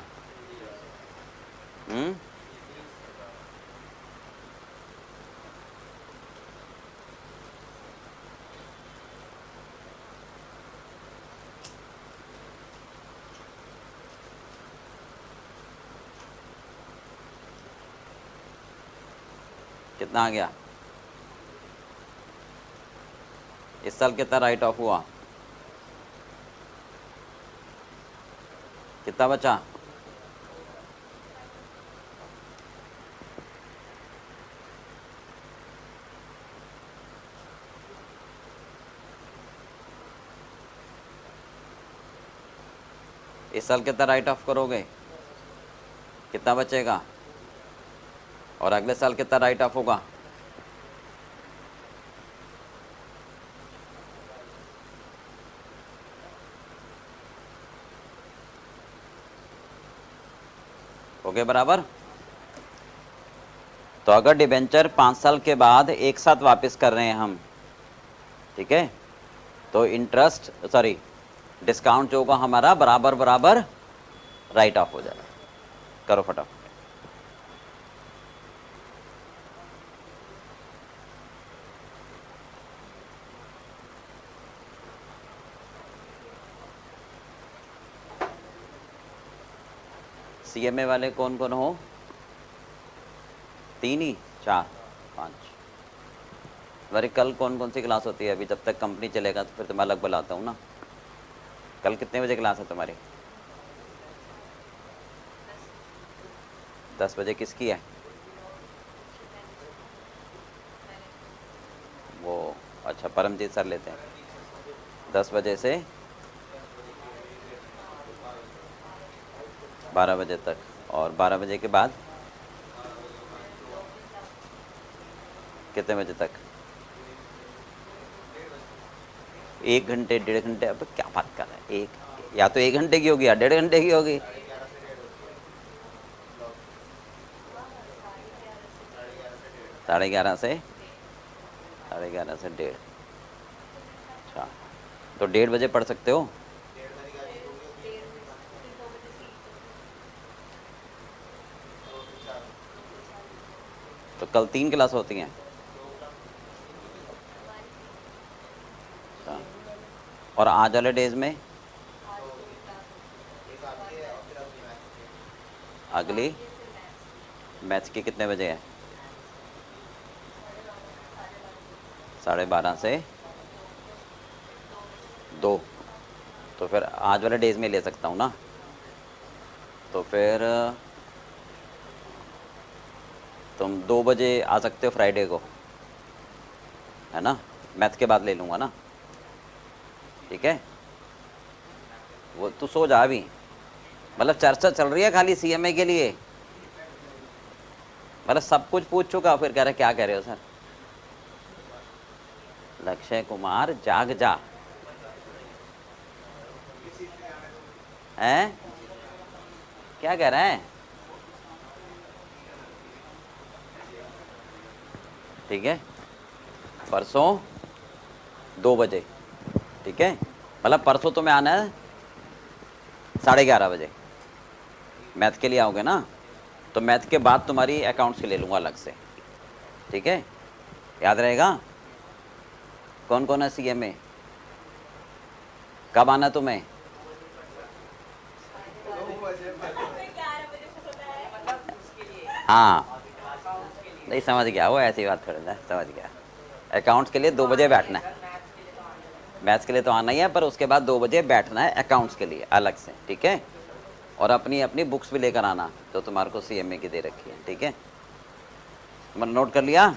कितना आ गया? इस साल कितना राइट ऑफ हुआ? कितना बचा? इस साल कितना राइट ऑफ करोगे? कितना बचेगा? और अगले साल कितना राइट ऑफ होगा? हो गए बराबर? तो अगर डिबेंचर 5 साल के बाद एक साथ वापस कर रहे हैं हम, ठीक है, तो इंटरेस्ट सॉरी डिस्काउंट जो होगा हमारा बराबर बराबर राइट ऑफ हो जाएगा। करो फटाफट। सीएमए वाले कौन कौन हो? 3 ही 4 5? अरे कल कौन कौन सी क्लास होती है? अभी जब तक कंपनी चलेगा तो फिर तो मैं अलग बुलाता हूँ ना। कल कितने बजे क्लास है तुम्हारी? 10 बजे किसकी है? वो अच्छा परमजीत सर लेते हैं 10 बजे से 12 बजे तक, और 12 बजे के बाद कितने बजे तक? 1 घंटे 1.5 घंटे? अब क्या बात कर रहे हैं? एक या तो 1 घंटे की होगी या 1.5 घंटे की होगी। साढ़े 11 से 1:30। अच्छा, तो 1:30 बजे पढ़ सकते हो? तो कल 3 क्लास होती हैं। अच्छा, और आज वाले डेज में अगली मैथ्स की कितने बजे है? 12:30 से 2। तो फिर आज वाले डेज में ले सकता हूँ ना। तो फिर तुम 2 बजे आ सकते हो फ्राइडे को, है ना? मैथ के बाद ले लूँगा ना, ठीक है? वो तू सो जा अभी, मतलब चर्चा चल रही है खाली सीएमए के लिए, मतलब सब कुछ पूछ चुका, फिर कह रहे क्या कह रहे हो सर? लक्ष्य कुमार जाग जा, हैं? क्या कह रहे हैं? ठीक है, परसों 2 बजे, ठीक है? मतलब परसों तुम्हें आना है 11:30 बजे। मैथ के लिए आओगे ना, तो मैथ के बाद तुम्हारी अकाउंट्स के ले लूँगा अलग से, ठीक है? याद रहेगा? कौन कौन है सीएमए? कब आना तुम्हें? हाँ, नहीं समझ गया, वो ऐसी बात थोड़ी ना, समझ गया। अकाउंट्स के लिए 2 बजे बैठना है। मैथ्स के लिए तो आना ही है, पर उसके बाद 2 बजे बैठना है अकाउंट्स के लिए अलग से, ठीक है? और अपनी अपनी बुक्स भी लेकर आना जो तुम्हारे को सीएमए की दे रखी है, ठीक है? तुमने नोट कर लिया?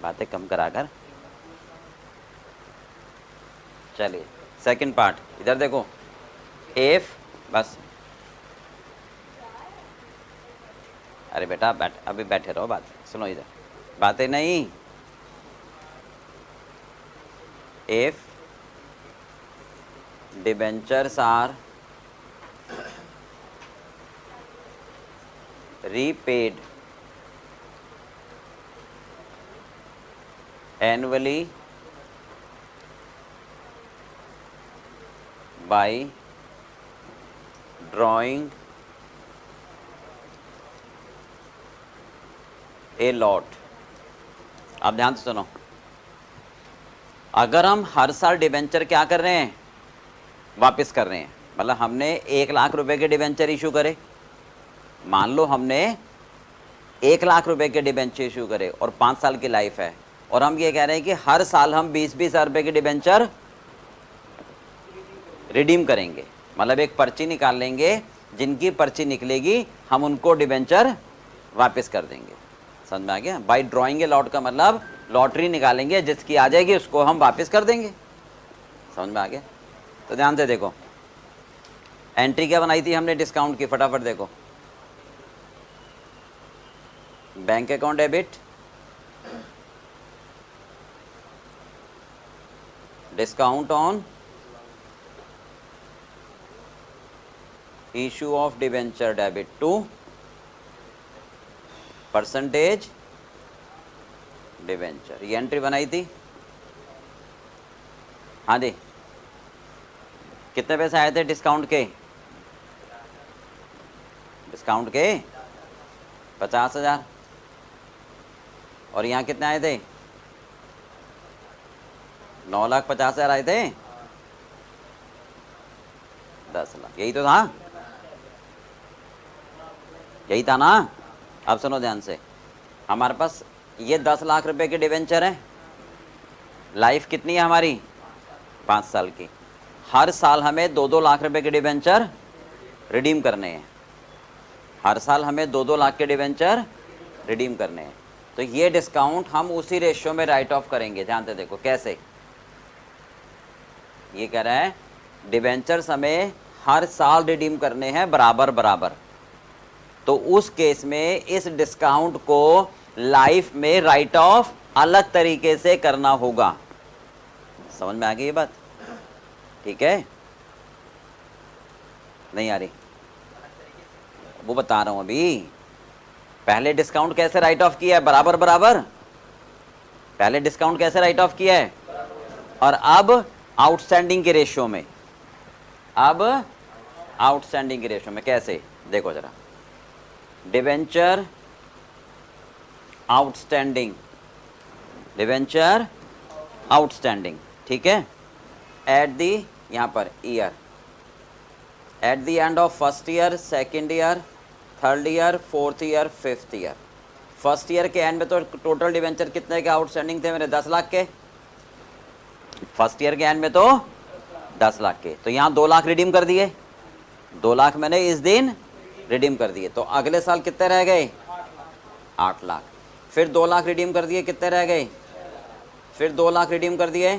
बातें कम कराकर चलिए सेकंड पार्ट, इधर देखो। इफ बस, अरे बेटा अभी बैठे रहो, बात सुनो, इधर बातें नहीं। If debentures are repaid annually by drawing a lot। आप ध्यान से सुनो, अगर हम हर साल डिबेंचर क्या कर रहे हैं? वापस कर रहे हैं, मतलब हमने 1 लाख रुपए के डिबेंचर इशू करे। मान लो हमने 1 लाख रुपए के डिबेंचर इशू करे और 5 साल की लाइफ है, और हम ये कह रहे हैं कि हर साल हम 20-20 हज़ार रुपए के डिबेंचर रिडीम करेंगे। मतलब एक पर्ची निकाल लेंगे, जिनकी पर्ची निकलेगी हम उनको डिबेंचर वापस कर देंगे। समझ में आ गया? बाई ड्रॉइंग ए लॉट का मतलब लॉटरी निकालेंगे, जिसकी आ जाएगी उसको हम वापस कर देंगे। समझ में आ गया? तो ध्यान से देखो, एंट्री क्या बनाई थी हमने डिस्काउंट की, फटाफट देखो। Bank account debit, discount on issue of debenture debit to percentage debenture, ये एंट्री बनाई थी। हाँ जी, कितने पैसे आए थे डिस्काउंट के? डिस्काउंट के 50,000। और यहाँ कितने आए थे? 9,50,000 आए थे। 10 लाख, यही तो था, यही था ना? अब सुनो ध्यान से, हमारे पास ये 10 लाख रुपए के डिवेंचर है। लाइफ कितनी है हमारी? 5 साल की। हर साल हमें 2-2 लाख रुपए के डिवेंचर रिडीम करने हैं। हर साल हमें 2-2 लाख के डिवेंचर रिडीम करने हैं। तो ये डिस्काउंट हम उसी रेशियो में राइट ऑफ करेंगे। ध्यान से देखो कैसे। ये कह रहा है डिवेंचर्स हमें हर साल रिडीम करने हैं बराबर बराबर। तो उस केस में इस डिस्काउंट को लाइफ में राइट ऑफ अलग तरीके से करना होगा। समझ में आ गई ये बात? ठीक है, नहीं आ रही? वो बता रहा हूं अभी। पहले डिस्काउंट कैसे राइट ऑफ किया है? बराबर बराबर। पहले डिस्काउंट कैसे राइट ऑफ किया है? और अब आउटस्टैंडिंग के रेशियो में। अब आउटस्टैंडिंग के रेशियो में कैसे? देखो जरा, डिवेंचर आउटस्टैंडिंग, डिवेंचर आउटस्टैंडिंग, ठीक है, एट दी, यहाँ per year, eight the end of first year, second year, third year, fourth year, fifth year. First year के एंड में तो टोटल डिवेंचर कितने के आउटस्टैंडिंग थे मेरे? 10 लाख के। फर्स्ट ईयर के एंड में तो 10 लाख के। तो यहाँ 2 लाख रिडीम कर दिए, 2 लाख मैंने इस दिन रिडीम कर दिए। तो अगले साल कितने रह गए? 8 लाख। फिर 2 लाख रिडीम कर दिए, कितने रह गए? फिर 2 लाख रिडीम कर दिए,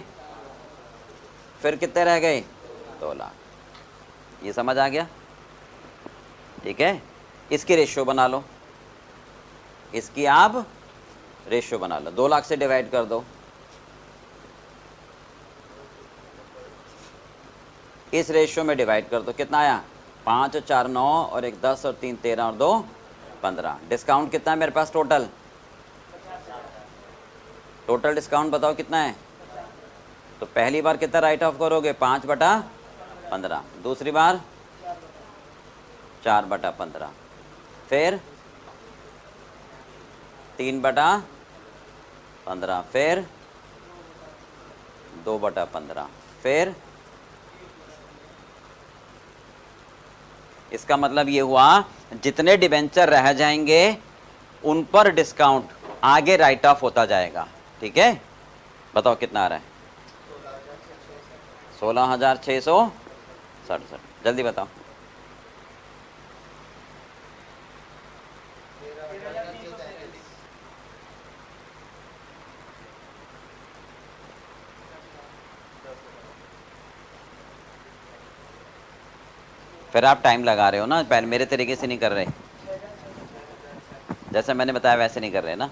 फिर कितने रह गए? 2 लाख। ये समझ आ गया? ठीक है, इसकी रेशियो बना लो, इसकी आप रेशियो बना लो। 2 लाख से डिवाइड कर दो, इस रेशियो में डिवाइड कर दो, कितना आया? 5 और 4 9 और 1 10 और 3 13 और 2 15। डिस्काउंट कितना है मेरे पास टोटल? टोटल डिस्काउंट बताओ कितना है? तो पहली बार कितना राइट ऑफ करोगे? 5/15। दूसरी बार 4/15, फिर 3/15, फिर 2/15, फिर इसका मतलब ये हुआ जितने डिबेंचर रह जाएंगे उन पर डिस्काउंट आगे राइट ऑफ होता जाएगा। ठीक है, बताओ कितना आ रहा है? 16,667। जल्दी बताओ। फिर आप टाइम लगा रहे हो ना, पहले मेरे तरीके से नहीं कर रहे, जैसे मैंने बताया वैसे नहीं कर रहे ना।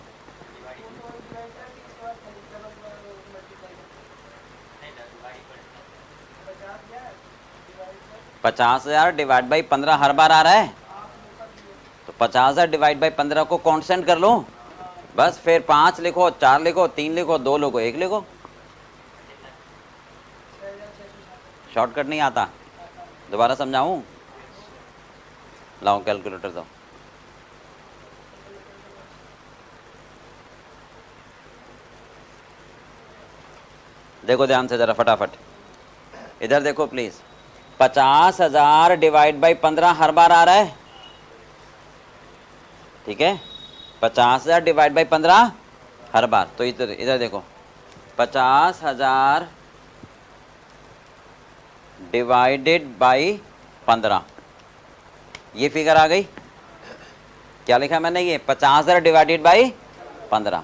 $50,000 डिवाइड बाई 15 हर बार आ रहा है, तो 50,000 डिवाइड बाई 15 को कांस्टेंट कर लो बस। फिर 5 लिखो, 4 लिखो, 3 लिखो, 2 लिखो, 1 लिखो। शॉर्टकट नहीं आता, दोबारा समझाऊं? लाओ कैलकुलेटर दो। देखो ध्यान से जरा फटाफट, इधर देखो प्लीज। 50,000 डिवाइड बाई 15 हर बार आ रहा है, ठीक है? 50,000 डिवाइड बाई 15 हर बार। तो इधर इधर देखो, 50,000 डिवाइडेड बाई 15, ये फिगर आ गई। क्या लिखा मैंने, ये 50,000 डिवाइडेड बाई 15,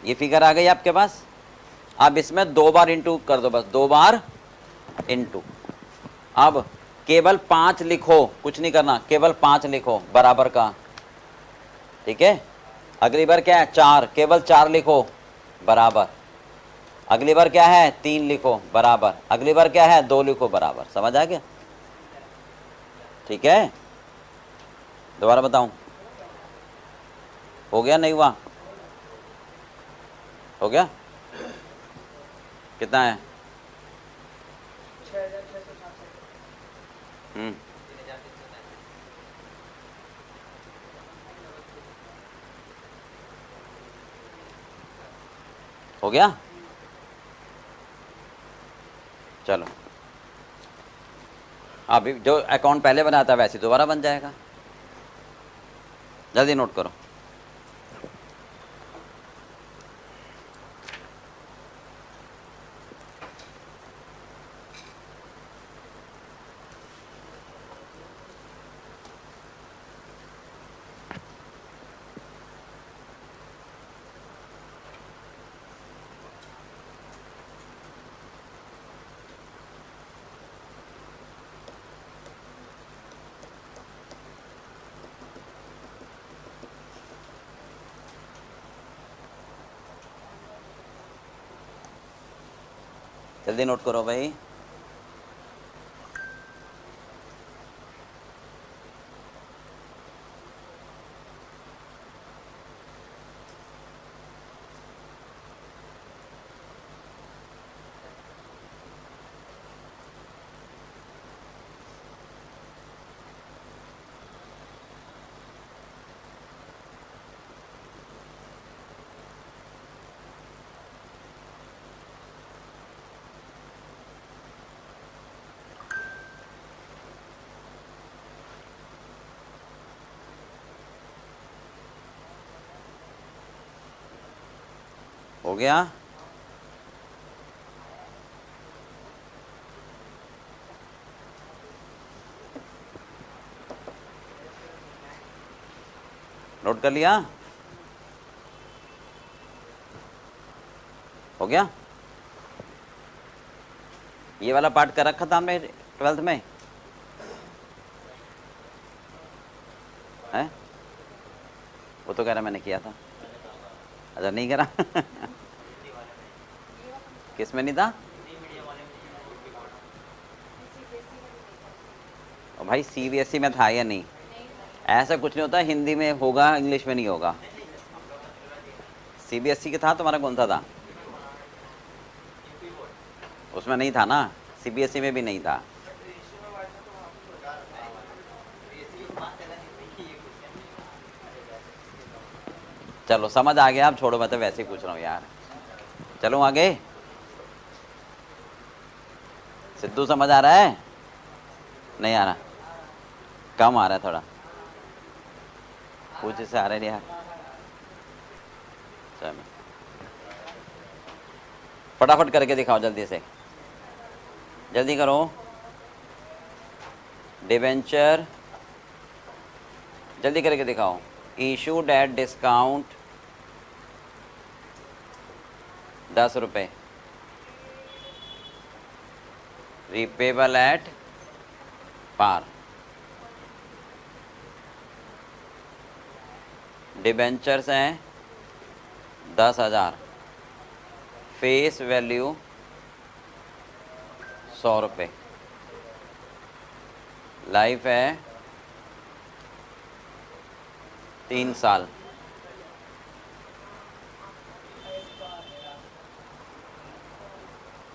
ये फिगर आ गई आपके पास। अब इसमें 2 बार इंटू कर दो, बस 2 बार इंटू। अब केवल 5 लिखो, कुछ नहीं करना, केवल 5 लिखो बराबर का, ठीक है। अगली बार क्या है 4, केवल 4 लिखो बराबर। अगली बार क्या है 3 लिखो बराबर। अगली बार क्या है 2 लिखो बराबर। समझ आ गया, ठीक है। दोबारा बताऊं, हो गया नहीं हुआ, हो गया, कितना है? हो गया, चलो। अभी जो अकाउंट पहले बना था वैसे दोबारा बन जाएगा, जल्दी नोट करो। जल्दी नोट करो भाई। हो गया, नोट कर लिया, हो गया। ये वाला पार्ट कर रखा था हमने 12th में, है? वो तो कह रहा मैंने किया था। अच्छा नहीं करा किस में नहीं था? और भाई CBSE में था या नहीं? ऐसा कुछ नहीं होता, हिंदी में होगा इंग्लिश में नहीं होगा। CBSE के था, तुम्हारा कौन सा था? उसमें नहीं था ना, CBSE में भी नहीं था। चलो समझ आ गया, अब छोड़ो, मैं तो वैसे ही पूछ रहा हूँ यार। चलो आगे, सिद्धू समझ आ रहा है? नहीं आ रहा, कम आ रहा है थोड़ा, पूछ से आ रहा है यार। चलो फटाफट करके दिखाओ, जल्दी से, जल्दी करो। डिवेंचर जल्दी करके दिखाओ। इशूड एट डिस्काउंट 10 रुपये, रिपेबल एट पार। डिबेंचर्स हैं 10,000, फेस वैल्यू 100 रुपये, लाइफ है 3 साल।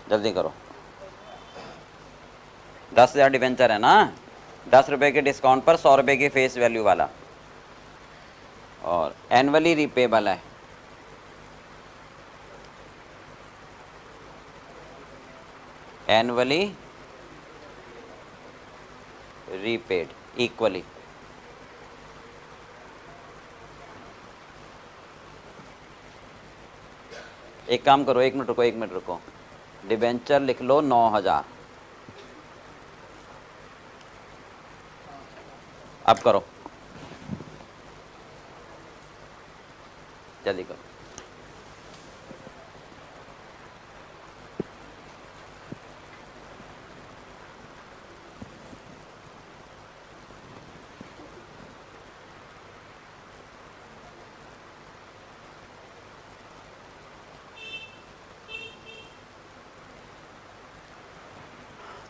जल्दी करो, 10,000 डिवेंचर है ना, 10 रुपये के डिस्काउंट पर 100 रुपये की फेस वैल्यू वाला, और एनुअली रिपेबल है। Annually repaid equally. एक काम करो, 1 मिनट रुको, डिबेंचर लिख लो 9,000। अब करो, जल्दी करो।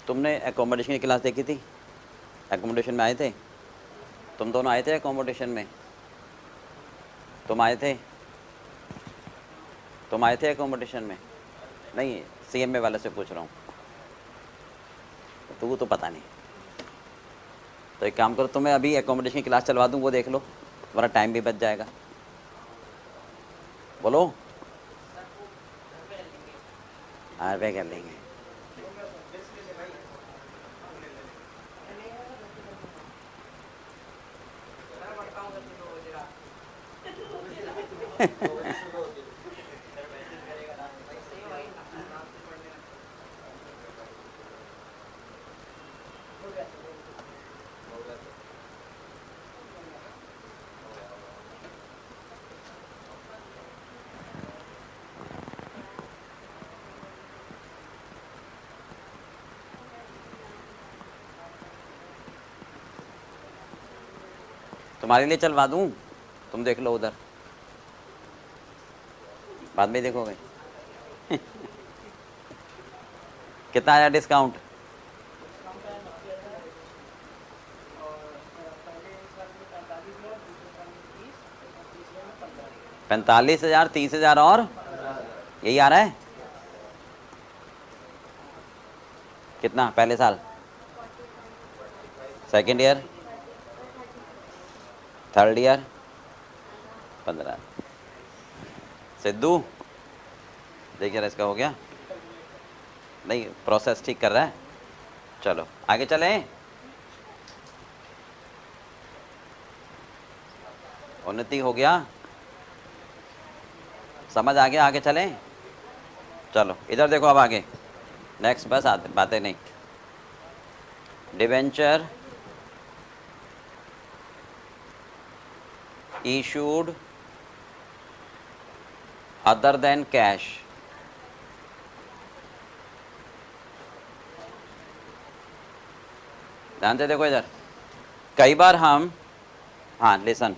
तुमने एकोमोडेशन की क्लास देखी थी? एकोमोडेशन में आए थे? तुम दोनों आए थे एकोमोडेशन में? तुम आए थे? तुम आए थे एकोमोडेशन में? नहीं, CMA वाले से पूछ रहा हूँ। तू तो पता नहीं। तो एक काम करो, तुम्हें अभी एकोमोडेशन की क्लास चलवा दूँ, वो देख लो, तुम्हारा टाइम भी बच जाएगा। बोलो। हाँ, वे कर लेंगे। तुम्हारे लिए चलवा दूँ, तुम देख लो उधर, बाद में देखोगे। कितना आया डिस्काउंट? पैंतालीस 30,000 और यही आ रहा है। कितना पहले साल? Second year, third year 15। Sidhu देखिए रहा, इसका हो गया नहीं, प्रोसेस ठीक कर रहा है। चलो आगे चलें। उन्नति हो गया, समझ आ गया, आगे चलें। चलो इधर देखो, अब आगे नेक्स्ट, बस बातें नहीं। Debenture issued other than cash, ध्यान से देखो इधर। कई बार हम, हाँ लिसन,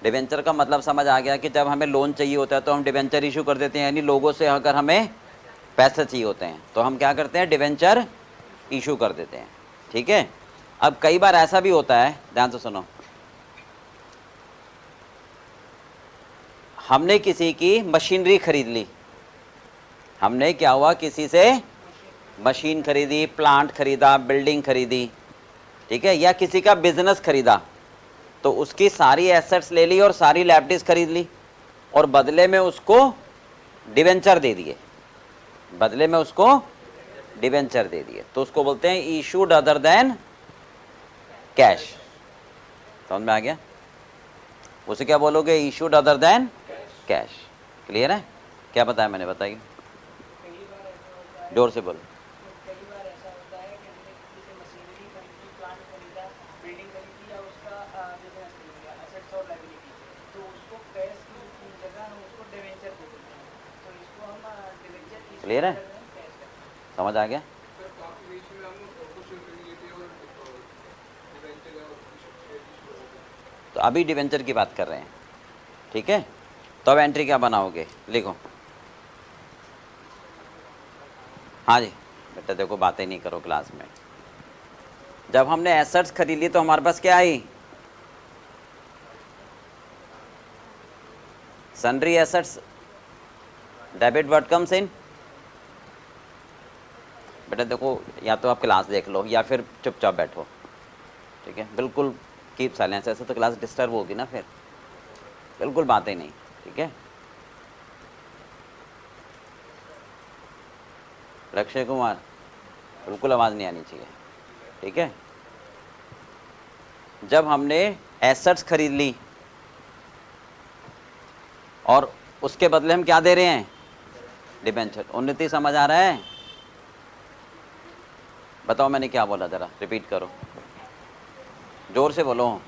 डिवेंचर का मतलब समझ आ गया कि जब हमें लोन चाहिए होता है तो हम डिवेंचर इशू कर देते हैं, यानी लोगों से अगर हमें पैसे चाहिए होते हैं तो हम क्या करते हैं, डिवेंचर इशू कर देते हैं। ठीक है। अब कई बार ऐसा भी होता है, ध्यान से सुनो, हमने किसी की मशीनरी खरीद ली, हमने क्या हुआ, किसी से मशीन खरीदी, प्लांट खरीदा, बिल्डिंग खरीदी, ठीक है, या किसी का बिजनेस खरीदा, तो उसकी सारी एसेट्स ले ली और सारी लायबिलिटीज खरीद ली और बदले में उसको डिवेंचर दे दिए, बदले में उसको डिवेंचर दे दिए, तो उसको बोलते हैं इशूड अदर देन कैश। समझ में आ गया? उसे क्या बोलोगे, issued other than cash. Clear है? क्या बताया मैंने, बताइए, जोर से बोलो। क्लियर है? समझ आ गया? तो अभी डिवेंचर की बात कर रहे हैं, ठीक है। तो अब एंट्री क्या बनाओगे, लिखो। हाँ जी बेटा, देखो बातें नहीं करो क्लास में। जब हमने एसेट्स खरीद ली तो हमारे पास क्या आई, sundry assets, debit what comes in. बेटा देखो, या तो आप क्लास देख लो या फिर चुपचाप बैठो, ठीक है, बिल्कुल कीप साइलेंस, ऐसे तो क्लास डिस्टर्ब होगी ना फिर, बिल्कुल बातें नहीं, ठीक है। अक्षय कुमार, बिल्कुल आवाज़ नहीं आनी चाहिए, ठीक है। जब हमने एसेट्स खरीद ली और उसके बदले हम क्या दे रहे हैं, डिबेंचर। उन्नति समझ आ रहा है? बताओ मैंने क्या बोला, जरा रिपीट करो, जोर से बोलो।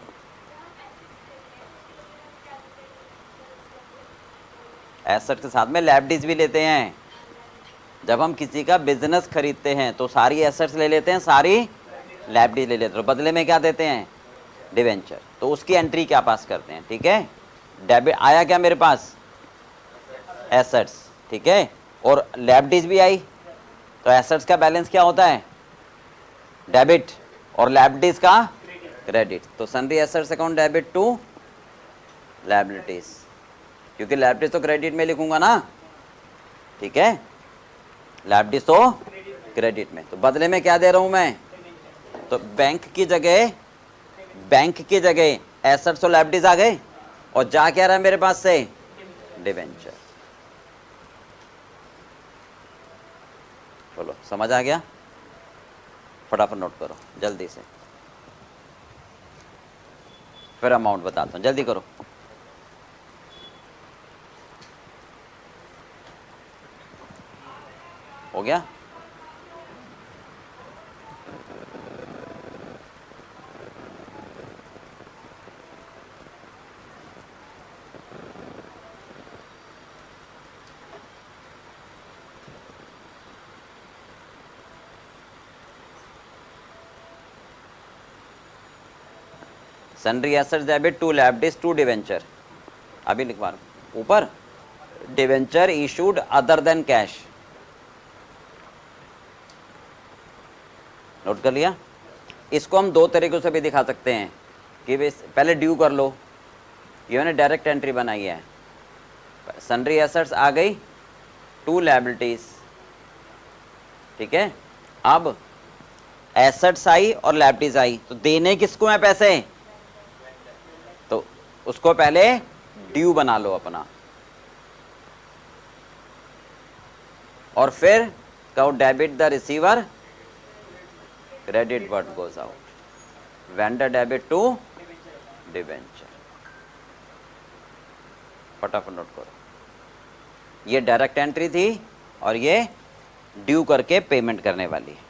एसेट के साथ में लायबिलिटीज भी लेते हैं। जब हम किसी का बिजनेस खरीदते हैं तो सारी एसेट्स ले लेते हैं, सारी लायबिलिटीज ले लेते हैं, तो बदले में क्या देते हैं, डिवेंचर। तो उसकी एंट्री क्या पास करते हैं, ठीक है। डेबिट आया क्या मेरे पास, एसेट्स, ठीक है, और लायबिलिटीज भी आई, तो एसेट्स का बैलेंस क्या होता है, डेबिट, और लायबिलिटीज का क्रेडिट। तो sundry assets account debit to liabilities, क्योंकि लायबिलिटीज तो क्रेडिट में लिखूंगा ना, ठीक है, लायबिलिटीज तो क्रेडिट में। तो बदले में क्या दे रहा हूं मैं, तो बैंक की जगह एसेट्स और लायबिलिटीज आ गए, और जा क्या रहा है मेरे पास से, डिवेंचर। बोलो समझ आ गया? फटाफट नोट करो जल्दी से, फिर अमाउंट बताता हूं, जल्दी करो। हो गया? Sundry assets debit to liabilities to debenture. अभी लिखवा रहा हूं ऊपर, debenture issued other than cash. Note कर लिया? इसको हम दो तरीकों से भी दिखा सकते हैं कि पहले ड्यू कर लो, ये मैंने डायरेक्ट एंट्री बनाई है, सन्ड्री एसेट्स आ गई टू लायबिलिटीज, ठीक है। अब एसेट्स आई और लायबिलिटीज आई, तो देने किसको है पैसे, तो उसको पहले ड्यू बना लो अपना, और फिर कहो debit the receiver, credit what goes out, vendor debit to debenture. फटाफट नोट करो, ये डायरेक्ट एंट्री थी और ये ड्यू करके पेमेंट करने वाली है।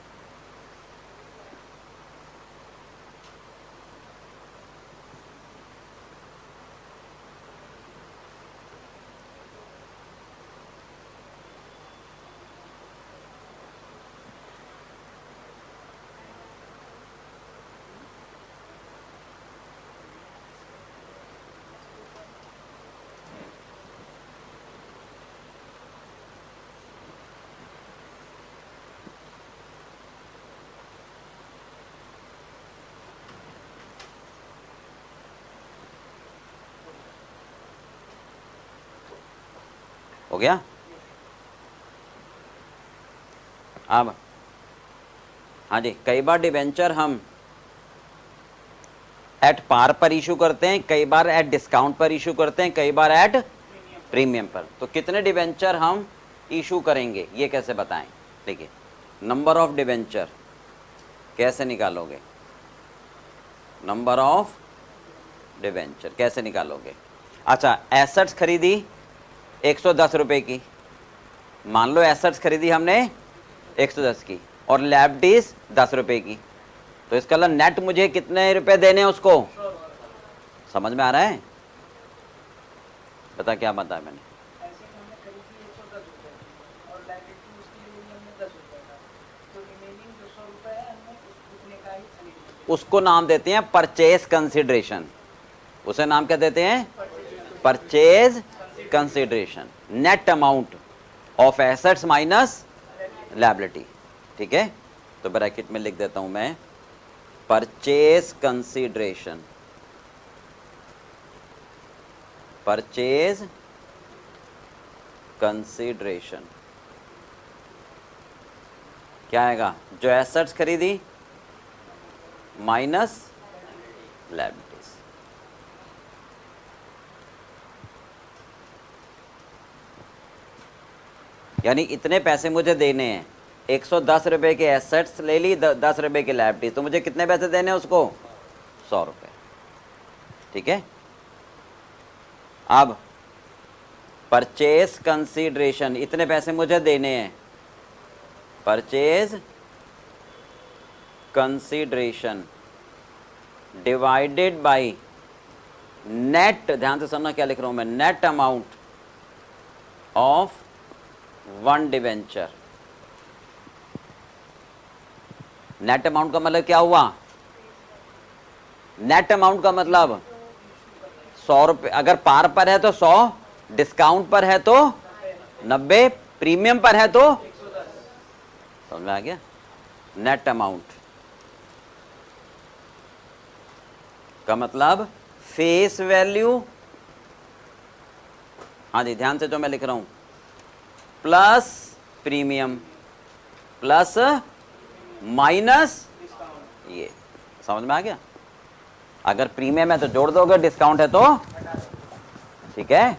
हो गया? अब हाँ जी, कई बार डिवेंचर हम एट पार पर इशू करते हैं, कई बार एट डिस्काउंट पर इशू करते हैं, कई बार एट प्रीमियम पर। तो कितने डिवेंचर हम इशू करेंगे ये कैसे बताएं? देखिए, नंबर ऑफ डिवेंचर कैसे निकालोगे, नंबर ऑफ डिवेंचर कैसे निकालोगे? अच्छा, एसेट्स खरीदी 110 रुपए की, मान लो एसेट्स खरीदी हमने 110 की, और लायबिलिटीज 10 रुपए की, तो इसका मतलब नेट मुझे कितने रुपए देने हैं उसको, समझ में आ रहा है? बता क्या बताया मैंने? ऐसे कि हमने खरीदी 110 रुपए और लायबिलिटी उसके लिए हमने 10 रुपए का, तो रिमेनिंग जो 100 रुपए है हमने उतने का ही खरीद। उसको नाम देते हैं परचेज कंसिडरेशन। उसे नाम क्या देते हैं? Purchase consideration, net amount of assets minus liability, ठीक है। तो ब्रैकेट में लिख देता हूं मैं, परचेज कंसिडरेशन, परचेज कंसिडरेशन क्या आएगा, जो एसेट्स खरीदी माइनस लायबिलिटीज। यानी इतने पैसे मुझे देने हैं, 110 रुपए के एसेट्स ले ली, 10 रुपए की लायबिलिटी, तो मुझे कितने पैसे देने हैं उसको, 100 रुपए, ठीक है। अब परचेज कंसीडरेशन, इतने पैसे मुझे देने हैं, purchase consideration divided by net, ध्यान से सुनना क्या लिख रहा हूं मैं, net amount of one debenture. Net amount का मतलब क्या हुआ? नेट अमाउंट का मतलब 100 रुपये, अगर पार पर है तो 100, डिस्काउंट पर है तो 90, प्रीमियम पर है तो 110। समझ में आ गया? नेट अमाउंट का मतलब फेस वैल्यू, हाँ जी ध्यान से जो मैं लिख रहा हूं, प्लस प्रीमियम प्लस माइनस ये, समझ में आ गया? अगर प्रीमियम है तो जोड़ दोगे, डिस्काउंट है तो, ठीक है,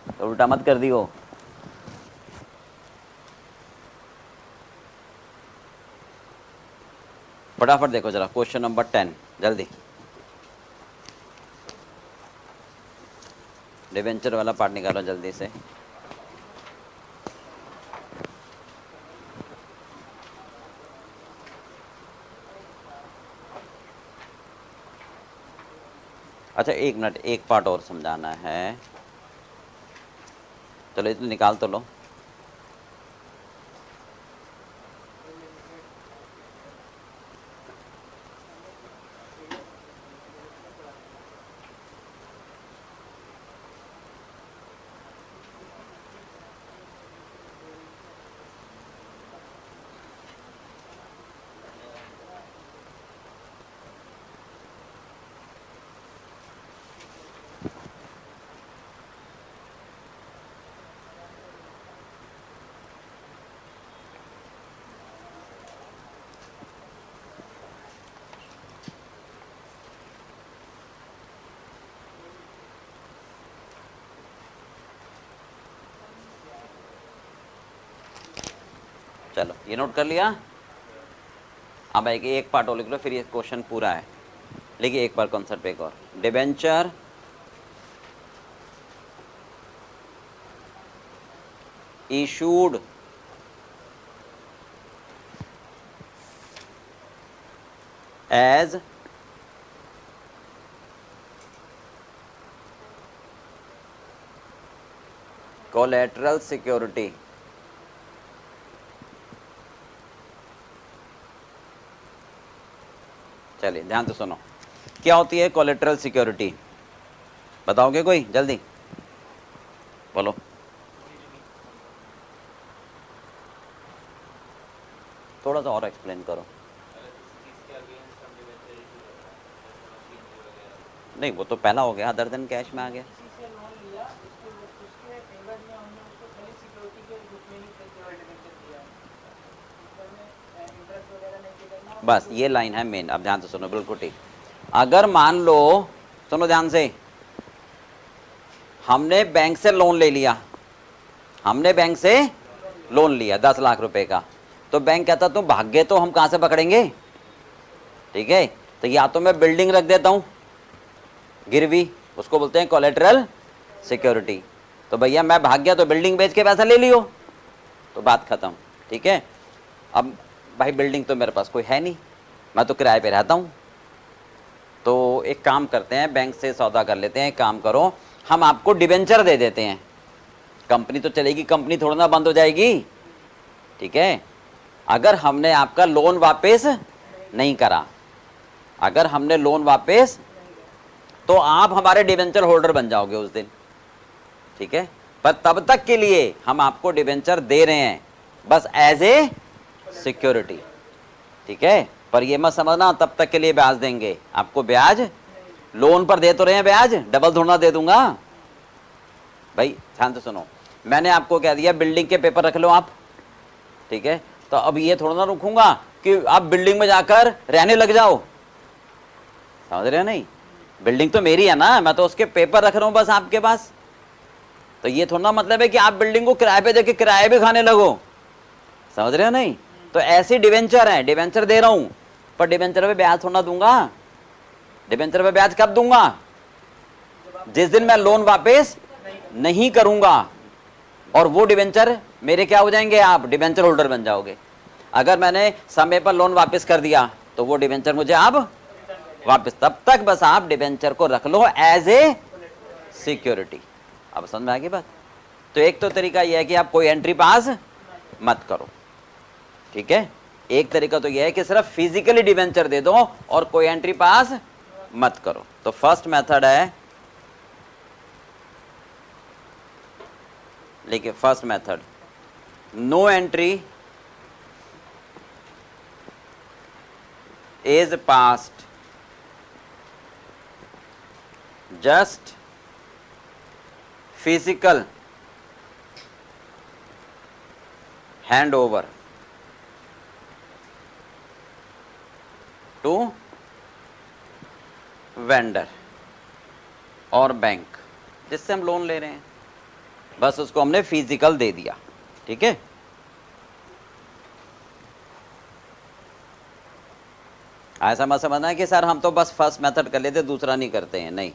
तो उल्टा मत कर दियो। फटाफट देखो जरा क्वेश्चन नंबर 10 जल्दी, डिवेंचर वाला पार्ट निकालो जल्दी से। अच्छा एक मिनट, एक पार्ट और समझाना है, चलो इतना निकाल तो लो। चलो ये नोट कर लिया। अब एक पार्ट और लिख लो, फिर ये क्वेश्चन पूरा है। लिखिए एक बार कॉन्सेप्ट एक और, debenture issued as collateral security, चलिए ध्यान से सुनो, क्या होती है कोलेटरल सिक्योरिटी? बताओगे कोई? जल्दी बोलो। थोड़ा सा और एक्सप्लेन करो। नहीं वो तो पहला हो गया, अदर देन कैश में आ गया। किसी से लोन लिया, उसके फेवर में हमने उसको खाली सिक्योरिटी के रूप में ही डिवेंचर दिया है, उसमें इंटरेस्ट वगैरह नहीं पे करना। बस ये लाइन है मेन। अब ध्यान से सुनो, बिल्कुल ठीक। अगर मान लो, सुनो ध्यान से, हमने बैंक से लोन ले लिया, हमने बैंक से लोन लिया 10 लाख रुपए का, तो बैंक कहता तुम भाग गए तो हम कहां से पकड़ेंगे? ठीक है, तो या तो मैं बिल्डिंग रख देता हूं गिरवी, उसको बोलते हैं कोलेटरल सिक्योरिटी। तो भैया मैं भाग गया तो बिल्डिंग बेच के पैसा ले लियो, तो बात खत्म। ठीक है, अब भाई बिल्डिंग तो मेरे पास कोई है नहीं, मैं तो किराए पे रहता हूँ, तो एक काम करते हैं, बैंक से सौदा कर लेते हैं। एक काम करो, हम आपको डिबेंचर दे देते हैं, कंपनी तो चलेगी, कंपनी थोड़ा ना बंद हो जाएगी। ठीक है, अगर हमने आपका लोन वापस नहीं करा, अगर हमने लोन वापस, तो आप हमारे डिबेंचर होल्डर बन जाओगे उस दिन। ठीक है, पर तब तक के लिए हम आपको डिबेंचर दे रहे हैं बस एज ए सिक्योरिटी। ठीक है, पर ये मत समझना तब तक के लिए ब्याज देंगे, आपको ब्याज लोन पर दे तो रहे हैं, ब्याज डबल थोड़ा दे दूंगा। भाई ध्यान से सुनो, मैंने आपको कह दिया बिल्डिंग के पेपर रख लो आप, ठीक है, तो अब ये थोड़ा ना रुकूंगा कि आप बिल्डिंग में जाकर रहने लग जाओ, समझ रहे हो? नहीं, बिल्डिंग तो मेरी है ना, मैं तो उसके पेपर रख रहा हूं बस आपके पास। तो ये थोड़ा मतलब है कि आप बिल्डिंग को किराए पे देके किराए भी खाने लगो, समझ रहे हो? नहीं, तो ऐसी डिवेंचर है, डिवेंचर दे रहा हूं, पर डिवेंचर पे ब्याज थोड़ा दूंगा। डिवेंचर पे ब्याज कब दूंगा? जिस दिन मैं लोन वापस नहीं करूंगा और वो डिवेंचर मेरे क्या हो जाएंगे, आप डिवेंचर होल्डर बन जाओगे। अगर मैंने समय पर लोन वापस कर दिया तो वो डिवेंचर मुझे आप वापस, तब तक बस आप डिवेंचर को रख लो एज ए सिक्योरिटी। अब समझ में आ गई बात। तो एक तो तरीका यह है कि आप कोई एंट्री पास मत करो, ठीक है। एक तरीका तो यह है कि सिर्फ फिजिकली डिवेंचर दे दो और कोई एंट्री पास मत करो। तो फर्स्ट मेथड है, देखिए first method, no entry is passed, just physical hand over to vendor और बैंक जिससे हम लोन ले रहे हैं, बस उसको हमने फिजिकल दे दिया, ठीक है। ऐसा मत समझना है कि सर हम तो बस फर्स्ट मेथड कर लेते दूसरा नहीं करते हैं, नहीं।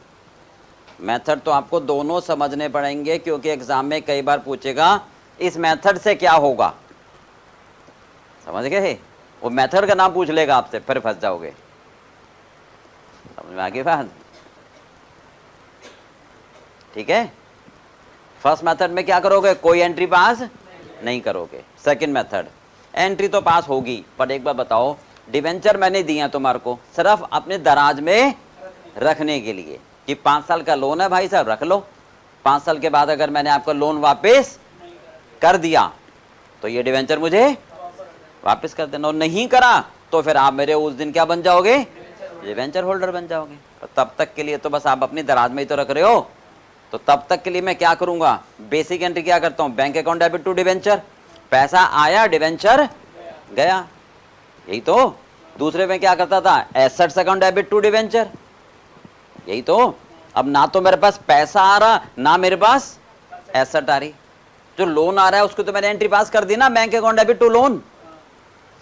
मेथड तो आपको दोनों समझने पड़ेंगे, क्योंकि एग्जाम में कई बार पूछेगा इस मेथड से क्या होगा, समझ गए। वो मेथड का नाम पूछ लेगा आपसे, फिर फंस जाओगे। समझ में आ गई बात, ठीक है। फर्स्ट मेथड में क्या करोगे, कोई एंट्री पास नहीं करोगे। सेकंड मेथड, एंट्री तो पास होगी, पर एक बार बताओ, डिवेंचर मैंने दिया तुम्हारे को सिर्फ अपने दराज में रखने के लिए कि 5 साल का लोन है भाई साहब, रख लो। 5 साल के बाद अगर मैंने आपका लोन वापस कर दिया तो ये डिवेंचर मुझे वापस कर देना, और नहीं करा तो फिर आप मेरे उस दिन क्या बन जाओगे, डिवेंचर होल्डर बन जाओगे। और तब तक के लिए तो बस आप अपनी दराज में ही तो रख रहे हो, तो तब तक के लिए मैं क्या करूंगा, बेसिक एंट्री क्या करता हूं, bank account debit to debenture, पैसा आया डिवेंचर गया, यही तो। दूसरे में क्या करता था, assets account debit to debenture, यही तो। अब ना तो मेरे पास पैसा आ रहा, ना मेरे पास एसेट आ रही। जो लोन आ रहा है उसको तो मैंने एंट्री पास कर दी ना, bank account debit to loan,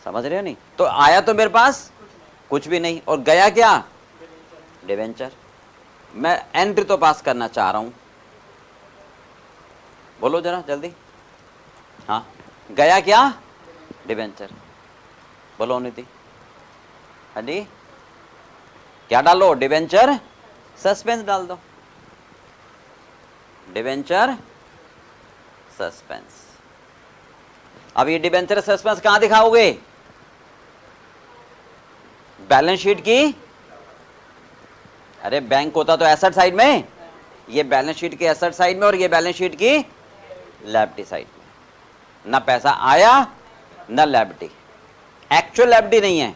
समझ रहे हो नहीं। तो आया तो मेरे पास कुछ भी नहीं, और गया क्या, डिवेंचर। मैं एंट्री तो पास करना चाह रहा हूं, बोलो जरा जल्दी। हाँ, गया क्या, डिवेंचर, बोलो नीति। हाँ जी, क्या डालो, डिवेंचर सस्पेंस डाल दो, डिवेंचर सस्पेंस। अब ये डिवेंचर सस्पेंस कहां दिखाओगे, बैलेंस शीट की, अरे बैंक होता तो एसेट साइड में, ये बैलेंस शीट के एसेट साइड में और ये बैलेंस शीट की लायबिलिटी साइड में। ना पैसा आया ना लायबिलिटी, एक्चुअल लायबिलिटी नहीं है,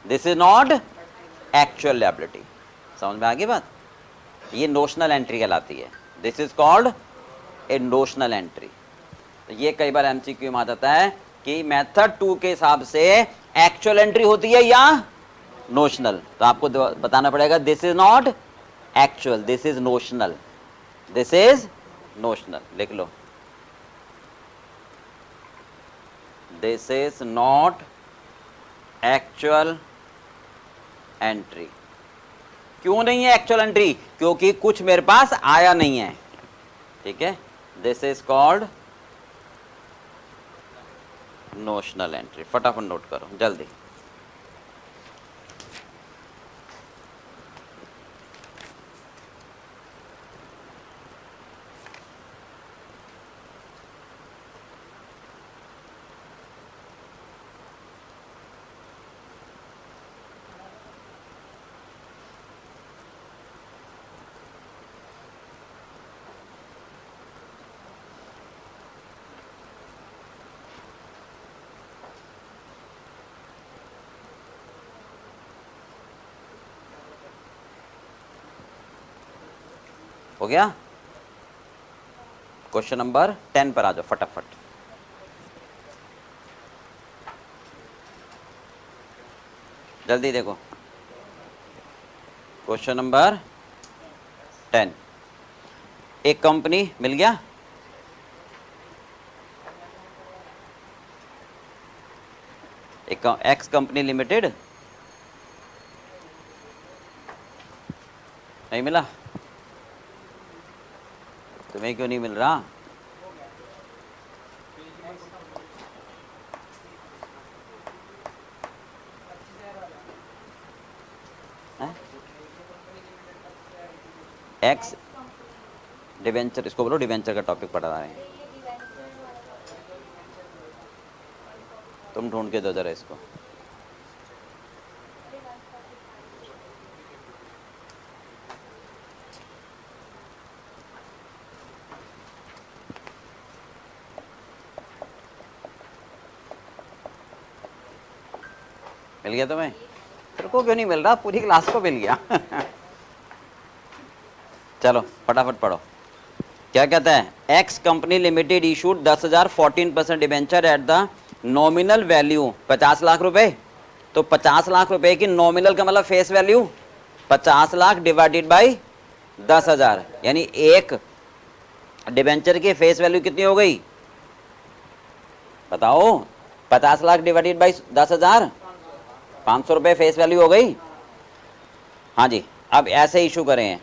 this is not actual liability. समझ में आ गई बात, ये नोशनल एंट्री कहलाती है, this is called a notional entry. तो ये कई बार एमसीक्यू में आ जाता है कि मेथड 2 के हिसाब से एक्चुअल एंट्री होती है या नोशनल, तो आपको बताना पड़ेगा this is not actual, this is notional, this is notional. लिख लो, this is not actual entry. क्यों नहीं है एक्चुअल एंट्री, क्योंकि कुछ मेरे पास आया नहीं है, ठीक है। This is called notional entry. फटाफट नोट करो जल्दी। हो गया, क्वेश्चन नंबर 10 पर आ जाओ फटाफट। जल्दी देखो, क्वेश्चन नंबर 10। एक कंपनी मिल गया, एक एक्स कंपनी लिमिटेड, नहीं मिला तो तुम्हें क्यों नहीं मिल रहा? एक्स डिवेंचर, इसको बोलो डिवेंचर का टॉपिक पढ़ा रहे हैं। तुम ढूंढ के दो जरा इसको। मिल गया तुम्हें? तेरे को क्यों नहीं मिल रहा? पूरी क्लास को मिल गया। चलो फटाफट पढ़ो। क्या कहता है? X company limited issued 10,000 14% debenture at the nominal value 50 lakh रुपए। तो 50 लाख रुपए की नॉमिनल का मतलब face value 50 lakh divided by 10,000, यानी एक डिबेंचर की फेस वैल्यू कितनी हो गई बताओ? 50 लाख डिवाइडेड बाई 10,000, 500 रुपए फेस वैल्यू हो गई। हाँ जी, अब ऐसे इशू करें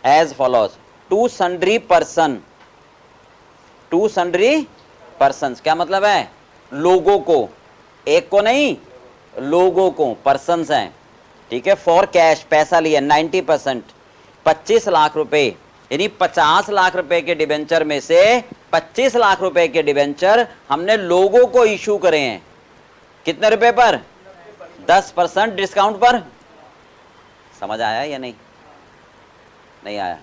as follows to sundry person. To sundry person क्या मतलब है? लोगों को, एक को नहीं, लोगों को, पर्सन्स हैं, ठीक है। फॉर कैश, पैसा लिया 90%, 25 लाख रुपए, यानी 50 लाख रुपए के डिबेंचर में से 25 लाख रुपए के डिबेंचर हमने लोगों को इशू करे हैं। कितने रुपए पर? 10% डिस्काउंट पर। समझ आया या नहीं? नहीं आया?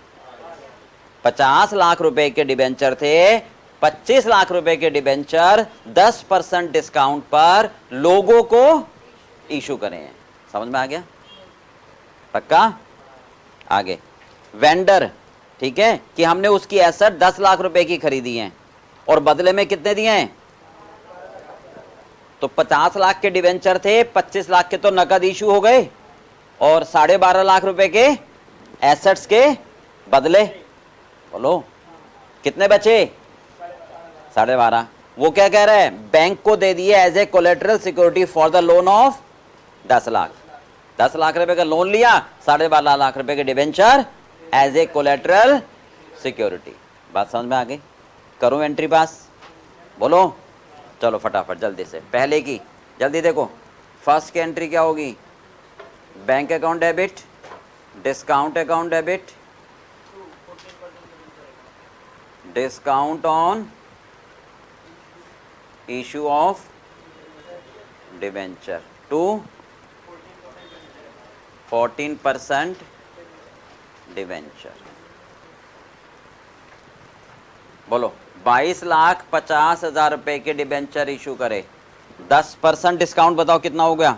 50 लाख रुपए के डिबेंचर थे, 25 लाख रुपए के डिबेंचर 10% डिस्काउंट पर लोगों को इशू करें हैं। समझ में आ गया? पक्का? आगे वेंडर, ठीक है, कि हमने उसकी एसेट 10 लाख रुपए की खरीदी है और बदले में कितने दिए हैं? तो 50 लाख के डिवेंचर थे, 25 लाख के तो नकद इशू हो गए और 12.5 लाख रुपए के एसेट्स के बदले। बोलो कितने बचे? 12.5। वो क्या कह रहा है? बैंक को दे दिए as a collateral security for the loan of 10 lakh. 10 lakh रुपए का लोन लिया, 12.5 लाख रुपए के debenture as a collateral security. बात समझ में आ गई? करूं एंट्री पास? बोलो चलो फटाफट जल्दी से। पहले की जल्दी देखो, फर्स्ट की एंट्री क्या होगी? Bank account debit, discount account debit, discount on issue of debenture to 14% debenture. बोलो 22,50,000 रुपए के डिबेंचर इशू करे, 10% डिस्काउंट बताओ कितना हो गया?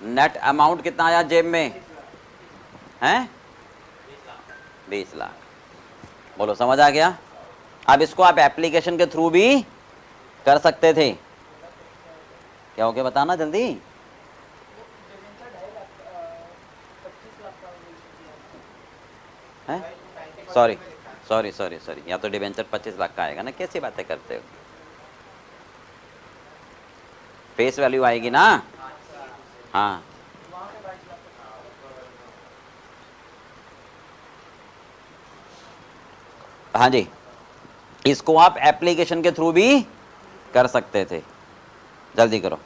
नेट अमाउंट कितना आया जेब में? हैं 20 लाख। बोलो समझ आ गया? अब इसको आप एप्लीकेशन के थ्रू भी कर सकते थे। क्या हो गया बताना जल्दी। हैं? सॉरी सॉरी सॉरी सॉरी, या तो डिबेंचर 25 लाख का आएगा ना, कैसी बातें करते हो? फेस वैल्यू आएगी ना? हाँ हाँ जी, इसको आप एप्लीकेशन के थ्रू भी कर सकते थे। जल्दी करो।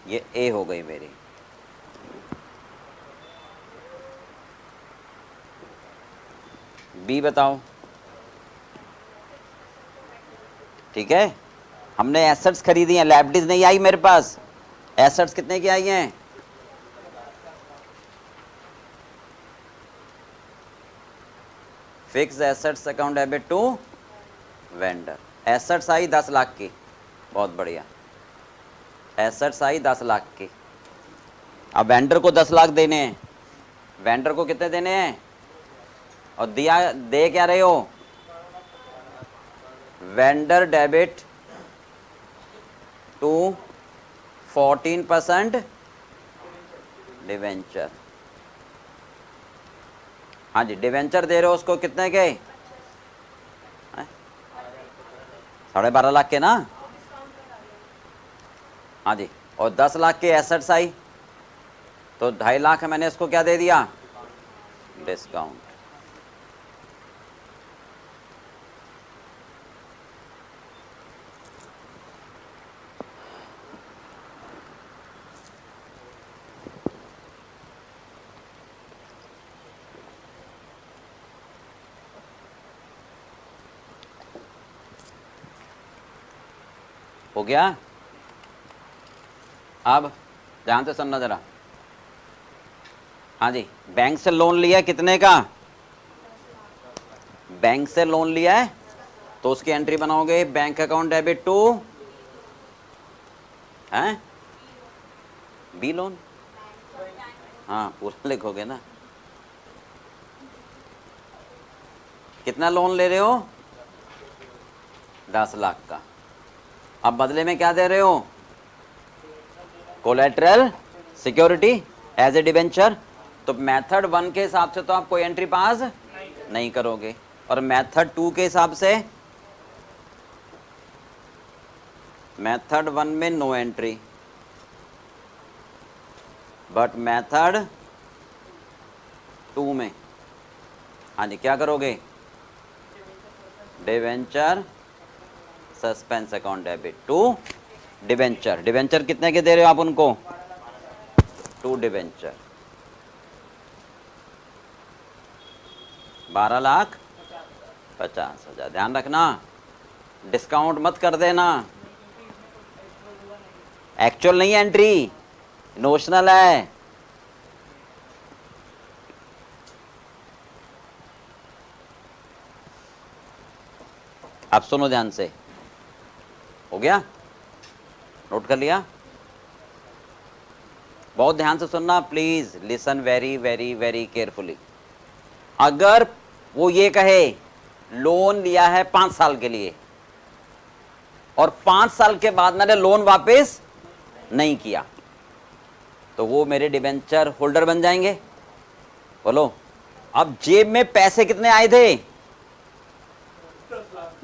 ये ए हो गई मेरी। बी बताओ। ठीक है, हमने एसेट्स खरीदी हैं, लायबिलिटीज नहीं आई मेरे पास। एसेट्स कितने की आई हैं? Fix assets account debit to vendor. Assets आई 10 लाख की, बहुत बढ़िया। एसेट्स आई 10 लाख की। अब वेंडर को 10 लाख देने हैं। वेंडर को कितने देने हैं? और दिया दे क्या रहे हो? Vendor debit to 14% debenture. हाँ जी, डिवेंचर दे रहे हो उसको कितने के? 12.5 लाख के ना? हाँ जी, और 10 लाख के एसेट्स आई तो 2.5 लाख है, मैंने इसको क्या दे दिया, डिस्काउंट। हो गया। अब ध्यान से सुनना जरा। हाँ जी, बैंक से लोन लिया कितने का, बैंक से लोन लिया है तो उसकी एंट्री बनाओगे, बैंक अकाउंट डेबिट टू हैं बी लोन, हाँ पूरा लिखोगे ना। कितना लोन ले रहे हो, 10 लाख का। अब बदले में क्या दे रहे हो, collateral security as a debenture. तो मेथड 1 के हिसाब से तो आप कोई एंट्री पास नहीं करोगे, और मेथड 2 के हिसाब से, मेथड 1 में नो एंट्री, बट मेथड 2 में हाँ जी क्या करोगे, debenture suspense account debit to debenture. Debenture कितने के दे रहे हो आप उनको, 2 डिबेंचर, 12,50,000। ध्यान रखना, डिस्काउंट मत कर देना, एक्चुअल नहीं एंट्री, नोशनल है। अब सुनो ध्यान से, हो गया, नोट कर लिया, बहुत ध्यान से सुनना please, listen very very very carefully. अगर वो ये कहे लोन लिया है 5 साल के लिए और 5 साल के बाद मैंने लोन वापस नहीं किया, तो वो मेरे डिबेंचर होल्डर बन जाएंगे। बोलो, अब जेब में पैसे कितने आए थे,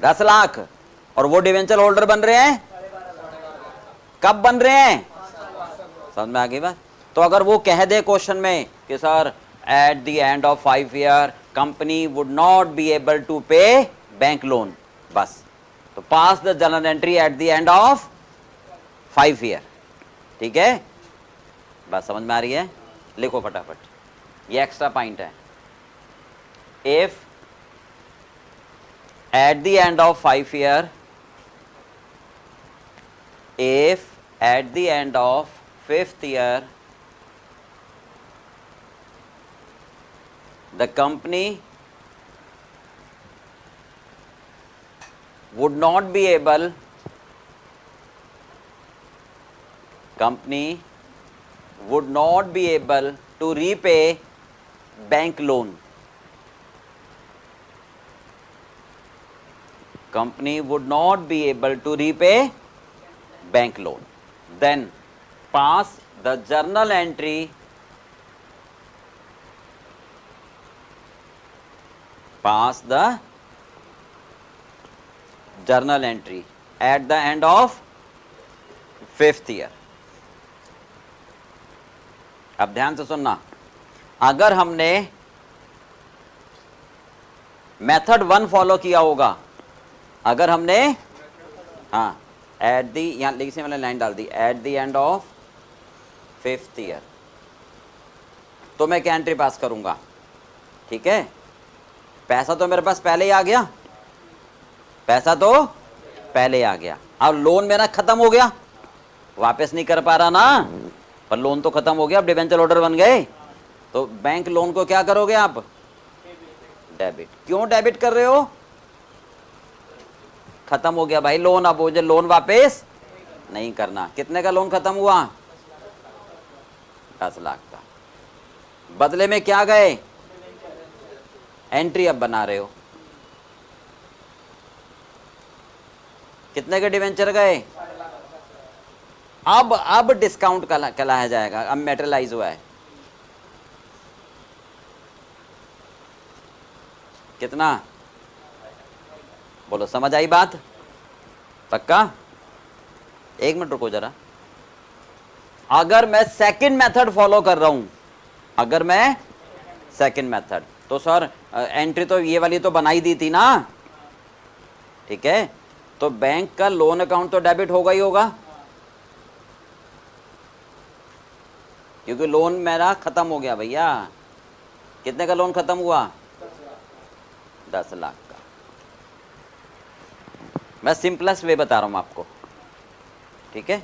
10 लाख, और वो डिबेंचर होल्डर बन रहे हैं, कब बन रहे हैं, समझ में आ गई बात। तो अगर वो कह दे क्वेश्चन में कि sir at the end of 5 year company would not be able to pay bank loan, बस तो pass the journal entry at the end of 5 year, ठीक है, बस समझ में आ रही है, लिखो फटाफट, ये एक्स्ट्रा पॉइंट है। If at the end of 5 year, if at the end of 5th year the company would not be able to repay bank loan, company would not be able to repay bank loan, then pass the journal entry at the end of 5th year। अब ध्यान से सुनना, अगर हमने method 1 follow किया होगा, अगर हमने हाँ एट दी, यहाँ लिखने वाले लाइन डाल दी, at the end of 5th year, तो मैं क्या एंट्री पास करूंगा, ठीक है, पैसा तो मेरे पास पहले ही आ गया, पैसा तो पहले आ गया, अब लोन मेरा खत्म हो गया, वापस नहीं कर पा रहा ना, पर लोन तो खत्म हो गया, अब डिबेंचर होल्डर बन गए, तो बैंक लोन को क्या करोगे आप, डेबिट। क्यों डेबिट कर रहे हो, खत्म हो गया भाई लोन, अब मुझे लोन वापस नहीं करना। कितने का लोन खत्म हुआ, 10 लाख का, बदले में क्या गए, एंट्री अब बना रहे हो, कितने के डिवेंचर गए, अब डिस्काउंट कहलाया जाएगा, अब मेटेरियलाइज हुआ है, कितना, बोलो समझ आई बात, पक्का, 1 मिनट रुको जरा, अगर मैं सेकंड मेथड फॉलो कर रहा हूं, अगर मैं सेकंड मेथड, तो सर एंट्री तो ये वाली तो बनाई दी थी ना, ठीक है, तो बैंक का लोन अकाउंट तो डेबिट होगा ही होगा, क्योंकि लोन मेरा खत्म हो गया भैया। कितने का लोन खत्म हुआ? 10 लाख का। मैं सिंपलेस्ट वे बता रहा हूं आपको, ठीक है।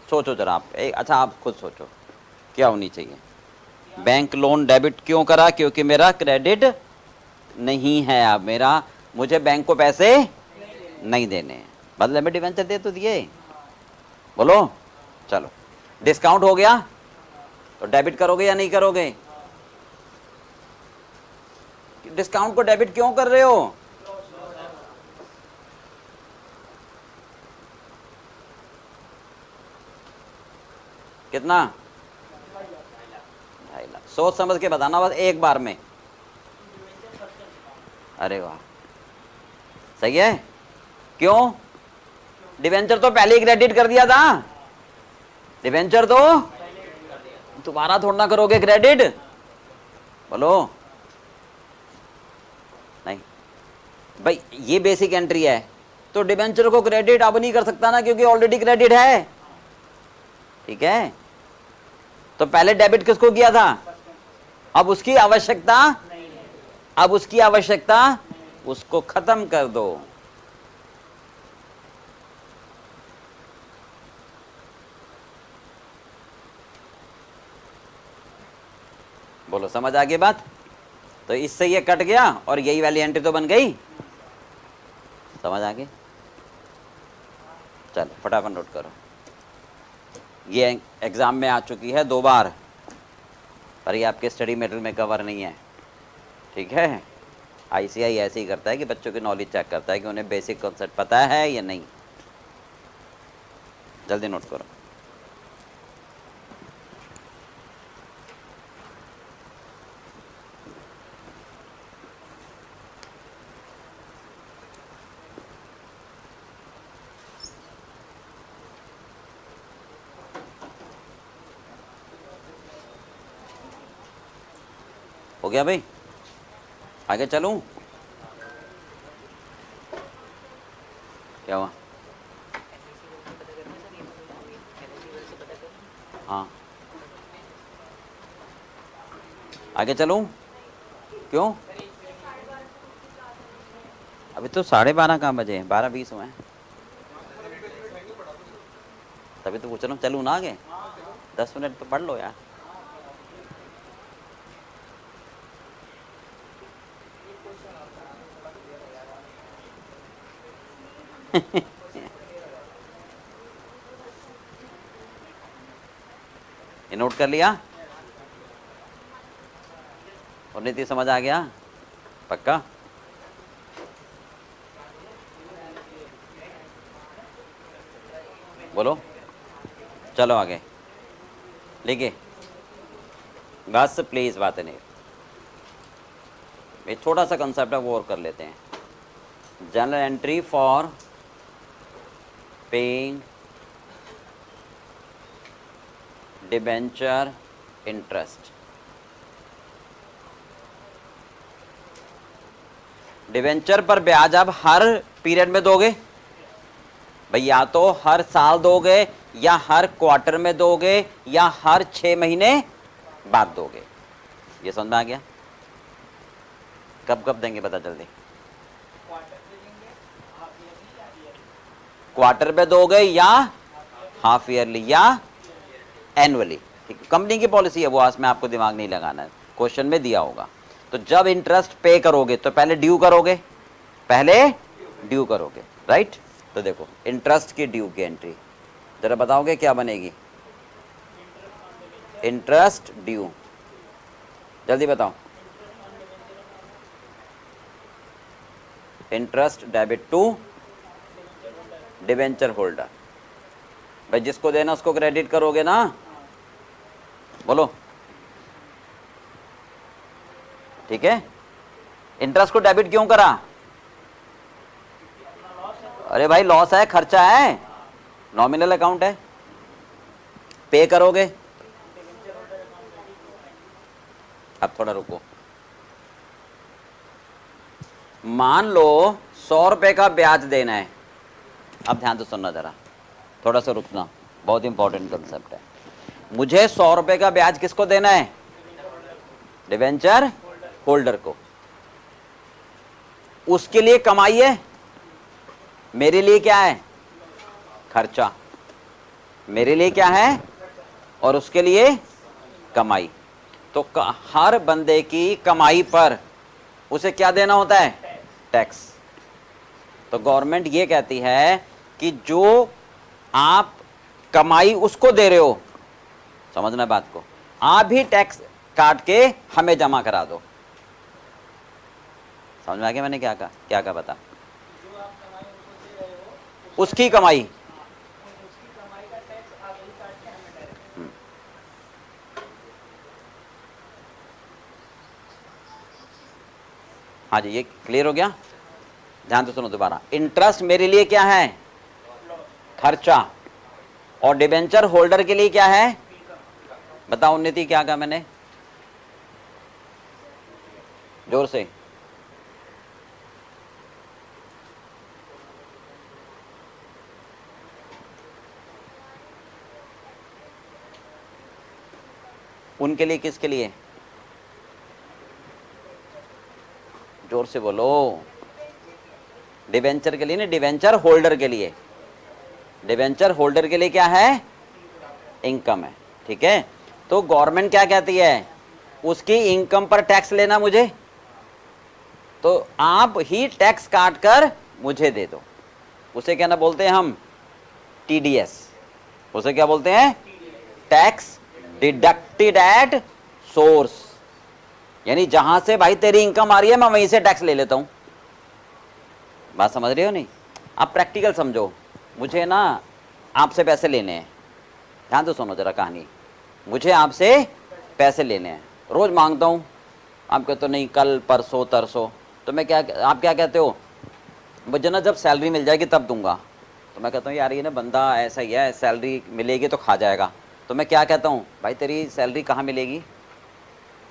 सोचो जरा आप, अच्छा आप खुद सोचो क्या होनी चाहिए। बैंक लोन डेबिट क्यों करा? क्योंकि मेरा क्रेडिट नहीं है, अब मेरा, मुझे बैंक को पैसे नहीं देने हैं, बदले में डिवेंचर दे तो दिए, बोलो। चलो डिस्काउंट हो गया तो डेबिट करोगे या नहीं करोगे? डिस्काउंट को डेबिट क्यों कर रहे हो? कितना? 2.5 लाख। सोच समझ के बताना बस एक बार में। अरे वाह, सही है। क्यों? डिवेंचर तो पहले ही क्रेडिट कर दिया था, डिवेंचर तो दोबारा थोड़ा ना करोगे क्रेडिट, बोलो। नहीं भाई, ये बेसिक एंट्री है, तो डिवेंचर को क्रेडिट अब नहीं कर सकता ना, क्योंकि ऑलरेडी क्रेडिट है, ठीक है। तो पहले डेबिट किसको किया था? अब उसकी आवश्यकता, अब उसकी आवश्यकता, उसको खत्म कर दो। बोलो, समझ आ गई बात? तो इससे ये कट गया और यही वाली एंट्री तो बन गई, समझ आ गई? चलो फटाफट नोट करो। ये एग्जाम में आ चुकी है 2 बार, पर ये आपके स्टडी मटेरियल में कवर नहीं है, ठीक है। आईसीआई ऐसे ही करता है कि बच्चों की नॉलेज चेक करता है कि उन्हें बेसिक कॉन्सेप्ट पता है या नहीं। जल्दी नोट करो। हो गया भाई? आगे चलूं? क्या हुआ? हाँ, आगे चलूं? क्यों? अभी तो 12:30 कहाँ बजे हैं? 12:20 हुए हैं, तभी तो पूछ रहा हूँ। चलूं ना आगे? 10 मिनट तो पढ़ लो यार। ये नोट कर लिया? और नीति समझ आ गया? पक्का? बोलो। चलो आगे लिखिए, बस प्लीज बातें नहीं, एक छोटा सा कंसेप्ट है वो और कर लेते हैं। General entry for paying debenture interest. Debenture पर ब्याज आप हर पीरियड में दोगे भाई, या तो हर साल दोगे, या हर क्वार्टर में दोगे, या हर 6 महीने बाद दोगे। ये समझ में आ गया? कब कब देंगे बता जल्दी। क्वार्टर में दोगे, या हाफ ईयरली, या एनुअली, ठीक है। कंपनी की पॉलिसी है वो, आज में आपको दिमाग नहीं लगाना है, क्वेश्चन में दिया होगा। तो जब इंटरेस्ट पे करोगे तो पहले ड्यू करोगे, पहले ड्यू करोगे, राइट। तो देखो इंटरेस्ट की ड्यू की एंट्री जरा बताओगे क्या बनेगी? इंटरेस्ट ड्यू, जल्दी बताओ। Interest debit to debenture holder, भाई जिसको देना उसको क्रेडिट करोगे ना, बोलो, ठीक है। इंटरेस्ट को डेबिट क्यों करा? अरे भाई लॉस है, खर्चा है, नॉमिनल अकाउंट है, पे करोगे। अब थोड़ा रुको, मान लो 100 रुपए का ब्याज देना है। अब ध्यान से सुनना जरा, थोड़ा सा रुकना, बहुत इंपॉर्टेंट कंसेप्ट है। मुझे 100 रुपए का ब्याज किसको देना है? डिवेंचर होल्डर को। उसके लिए कमाई है, मेरे लिए क्या है? खर्चा। मेरे लिए क्या है? और उसके लिए कमाई। तो हर बंदे की कमाई पर उसे क्या देना होता है? टैक्स। तो गवर्नमेंट ये कहती है कि जो आप कमाई उसको दे रहे हो, समझना बात को, आप भी टैक्स काट के हमें जमा करा दो। समझ में आ गया मैंने क्या कहा? क्या कहा बता? जो आप कमाई उनको दे रहे हो उसकी कमाई, उसकी कमाई का टैक्स आप ही काट के हमें डायरेक्ट। हाँ जी, ये क्लियर हो गया? ध्यान से सुनो दोबारा। इंटरेस्ट मेरे लिए क्या है? खर्चा। और डिबेंचर होल्डर के लिए क्या है? बताओ उन्नति, क्या कहा मैंने? जोर से। उनके लिए, किसके लिए? जोर से बोलो। डिबेंचर के लिए नहीं, डिबेंचर होल्डर के लिए। डिबेंचर होल्डर के लिए क्या है? इनकम है। ठीक है, तो गवर्नमेंट क्या कहती है? उसकी इनकम पर टैक्स लेना मुझे, तो आप ही टैक्स काट कर मुझे दे दो। उसे क्या ना बोलते हैं हम? टीडीएस। उसे क्या बोलते हैं? Tax deducted at source. यानी जहां से भाई तेरी इनकम आ रही है, मैं वहीं से टैक्स ले लेता हूं। बात समझ रहे हो नहीं? आप प्रैक्टिकल समझो। मुझे ना आपसे पैसे लेने हैं, ध्यान तो सुनो जरा कहानी। मुझे आपसे पैसे लेने हैं, रोज मांगता हूं, आप कहते हो नहीं कल परसों तरसों। तो मैं क्या, आप क्या कहते हो? मुझे ना जब सैलरी मिल जाएगी तब दूंगा। तो मैं कहता हूँ यार ये ना बंदा ऐसा ही है, सैलरी मिलेगी तो खा जाएगा। तो मैं क्या कहता हूँ, भाई तेरी सैलरी कहाँ मिलेगी?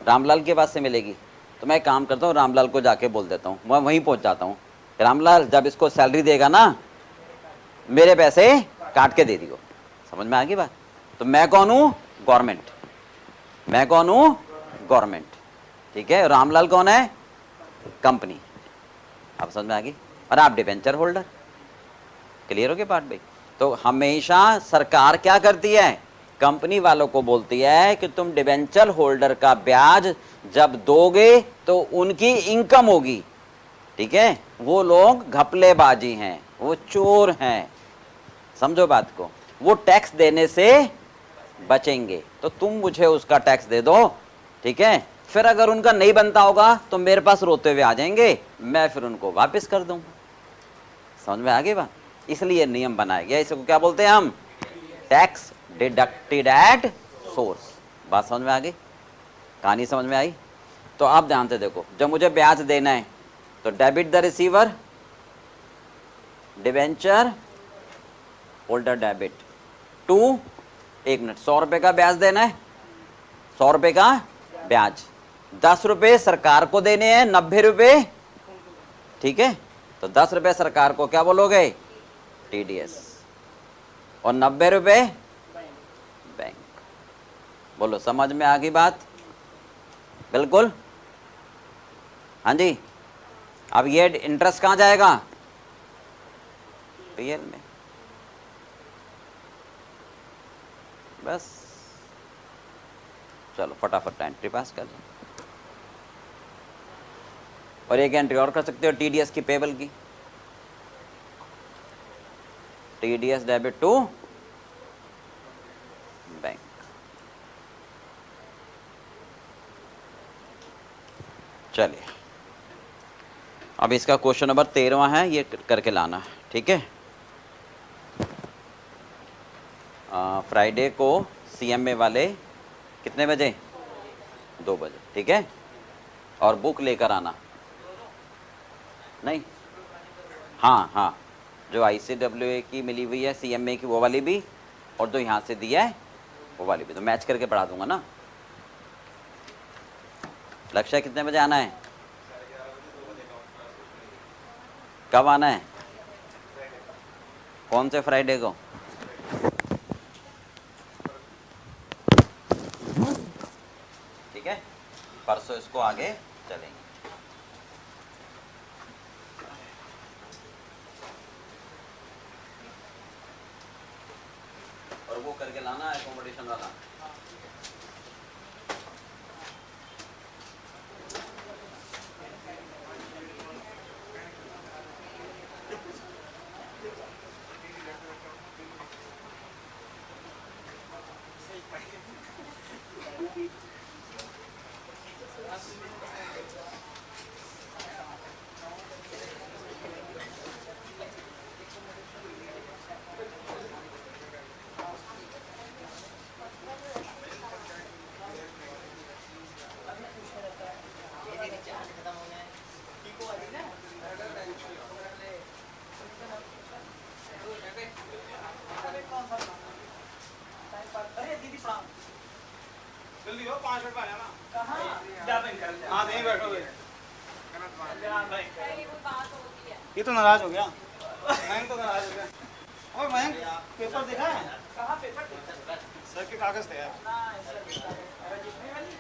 रामलाल के पास से मिलेगी। तो मैं एक काम करता हूँ, रामलाल को जाके बोल देता हूँ, मैं वहीं पहुँच जाता हूँ, रामलाल जब इसको सैलरी देगा ना, मेरे पैसे काट के दे दियो। समझ में आ गई बात? तो मैं कौन हूँ? गवर्नमेंट। मैं कौन हूँ? गवर्नमेंट। ठीक है, रामलाल कौन है? कंपनी। अब समझ में आ गई? और आप डिबेंचर होल्डर। क्लियर हो गया बात भाई? तो हमेशा सरकार क्या करती है? कंपनी वालों को बोलती है कि तुम डिबेंचर होल्डर का ब्याज जब दोगे तो उनकी इनकम होगी। ठीक है, वो लोग घपलेबाजी हैं, वो चोर हैं। समझो बात को, वो टैक्स देने से बचेंगे, तो तुम मुझे उसका टैक्स दे दो। ठीक है, फिर अगर उनका नहीं बनता होगा तो मेरे पास रोते हुए आ जाएंगे, मैं फिर उनको वापस कर दूंगा। समझ में आ गई बात? इसलिए नियम बनाया गया, इसको क्या बोलते हैं हम? Tax deducted at source. बात समझ में आ गई? कहानी समझ में आई? तो आप ध्यान से देखो, जब मुझे ब्याज देना है तो debit the receiver, debenture holder debit to, 1 minute, 100 रुपए का ब्याज देना है, 100 रुपए का ब्याज, 10 रुपए सरकार को देने हैं, 90 रुपए। ठीक है, तो 10 रुपए सरकार को क्या बोलोगे? टीडीएस। और 90 रुपए बैंक। बोलो समझ में आ गई बात? बिल्कुल। हाँ जी। अब ये इंटरेस्ट कहां जाएगा? पीएल में। बस चलो फटाफट एंट्री पास कर दो। और एक एंट्री और कर सकते हो टीडीएस की, पेबल की। TDS debit to bank. चलिए, अब इसका क्वेश्चन नंबर 13वां है, ये करके लाना है। ठीक है, फ्राइडे को सीएमए वाले कितने बजे? 2 बजे। ठीक है, और बुक लेकर आना। नहीं, हाँ हाँ, जो ICWA की मिली हुई है, CMA की वो वाली भी, और जो यहाँ से दिया है वो वाली भी तो मैच करके पढ़ा दूंगा ना। लक्ष्य कितने बजे आना है? कब आना है? कौन से फ्राइडे को? ठीक है, परसों इसको आगे चलेंगे। और वो करके लाना एकोमोडेशन वाला। अरे दीदी प्रणाम। जल्दी हो, 5 मिनट में आ जाना। कहाँ जाते हैं कर हाँ नहीं बैठोगे। भाई ये तो नाराज हो गया, मयंक तो नाराज हो गया। और मयंक पेपर देखा है? कहाँ पेपर देखा? सर के कागज थे यार। ना ऐसा रजिस्ट्री वाली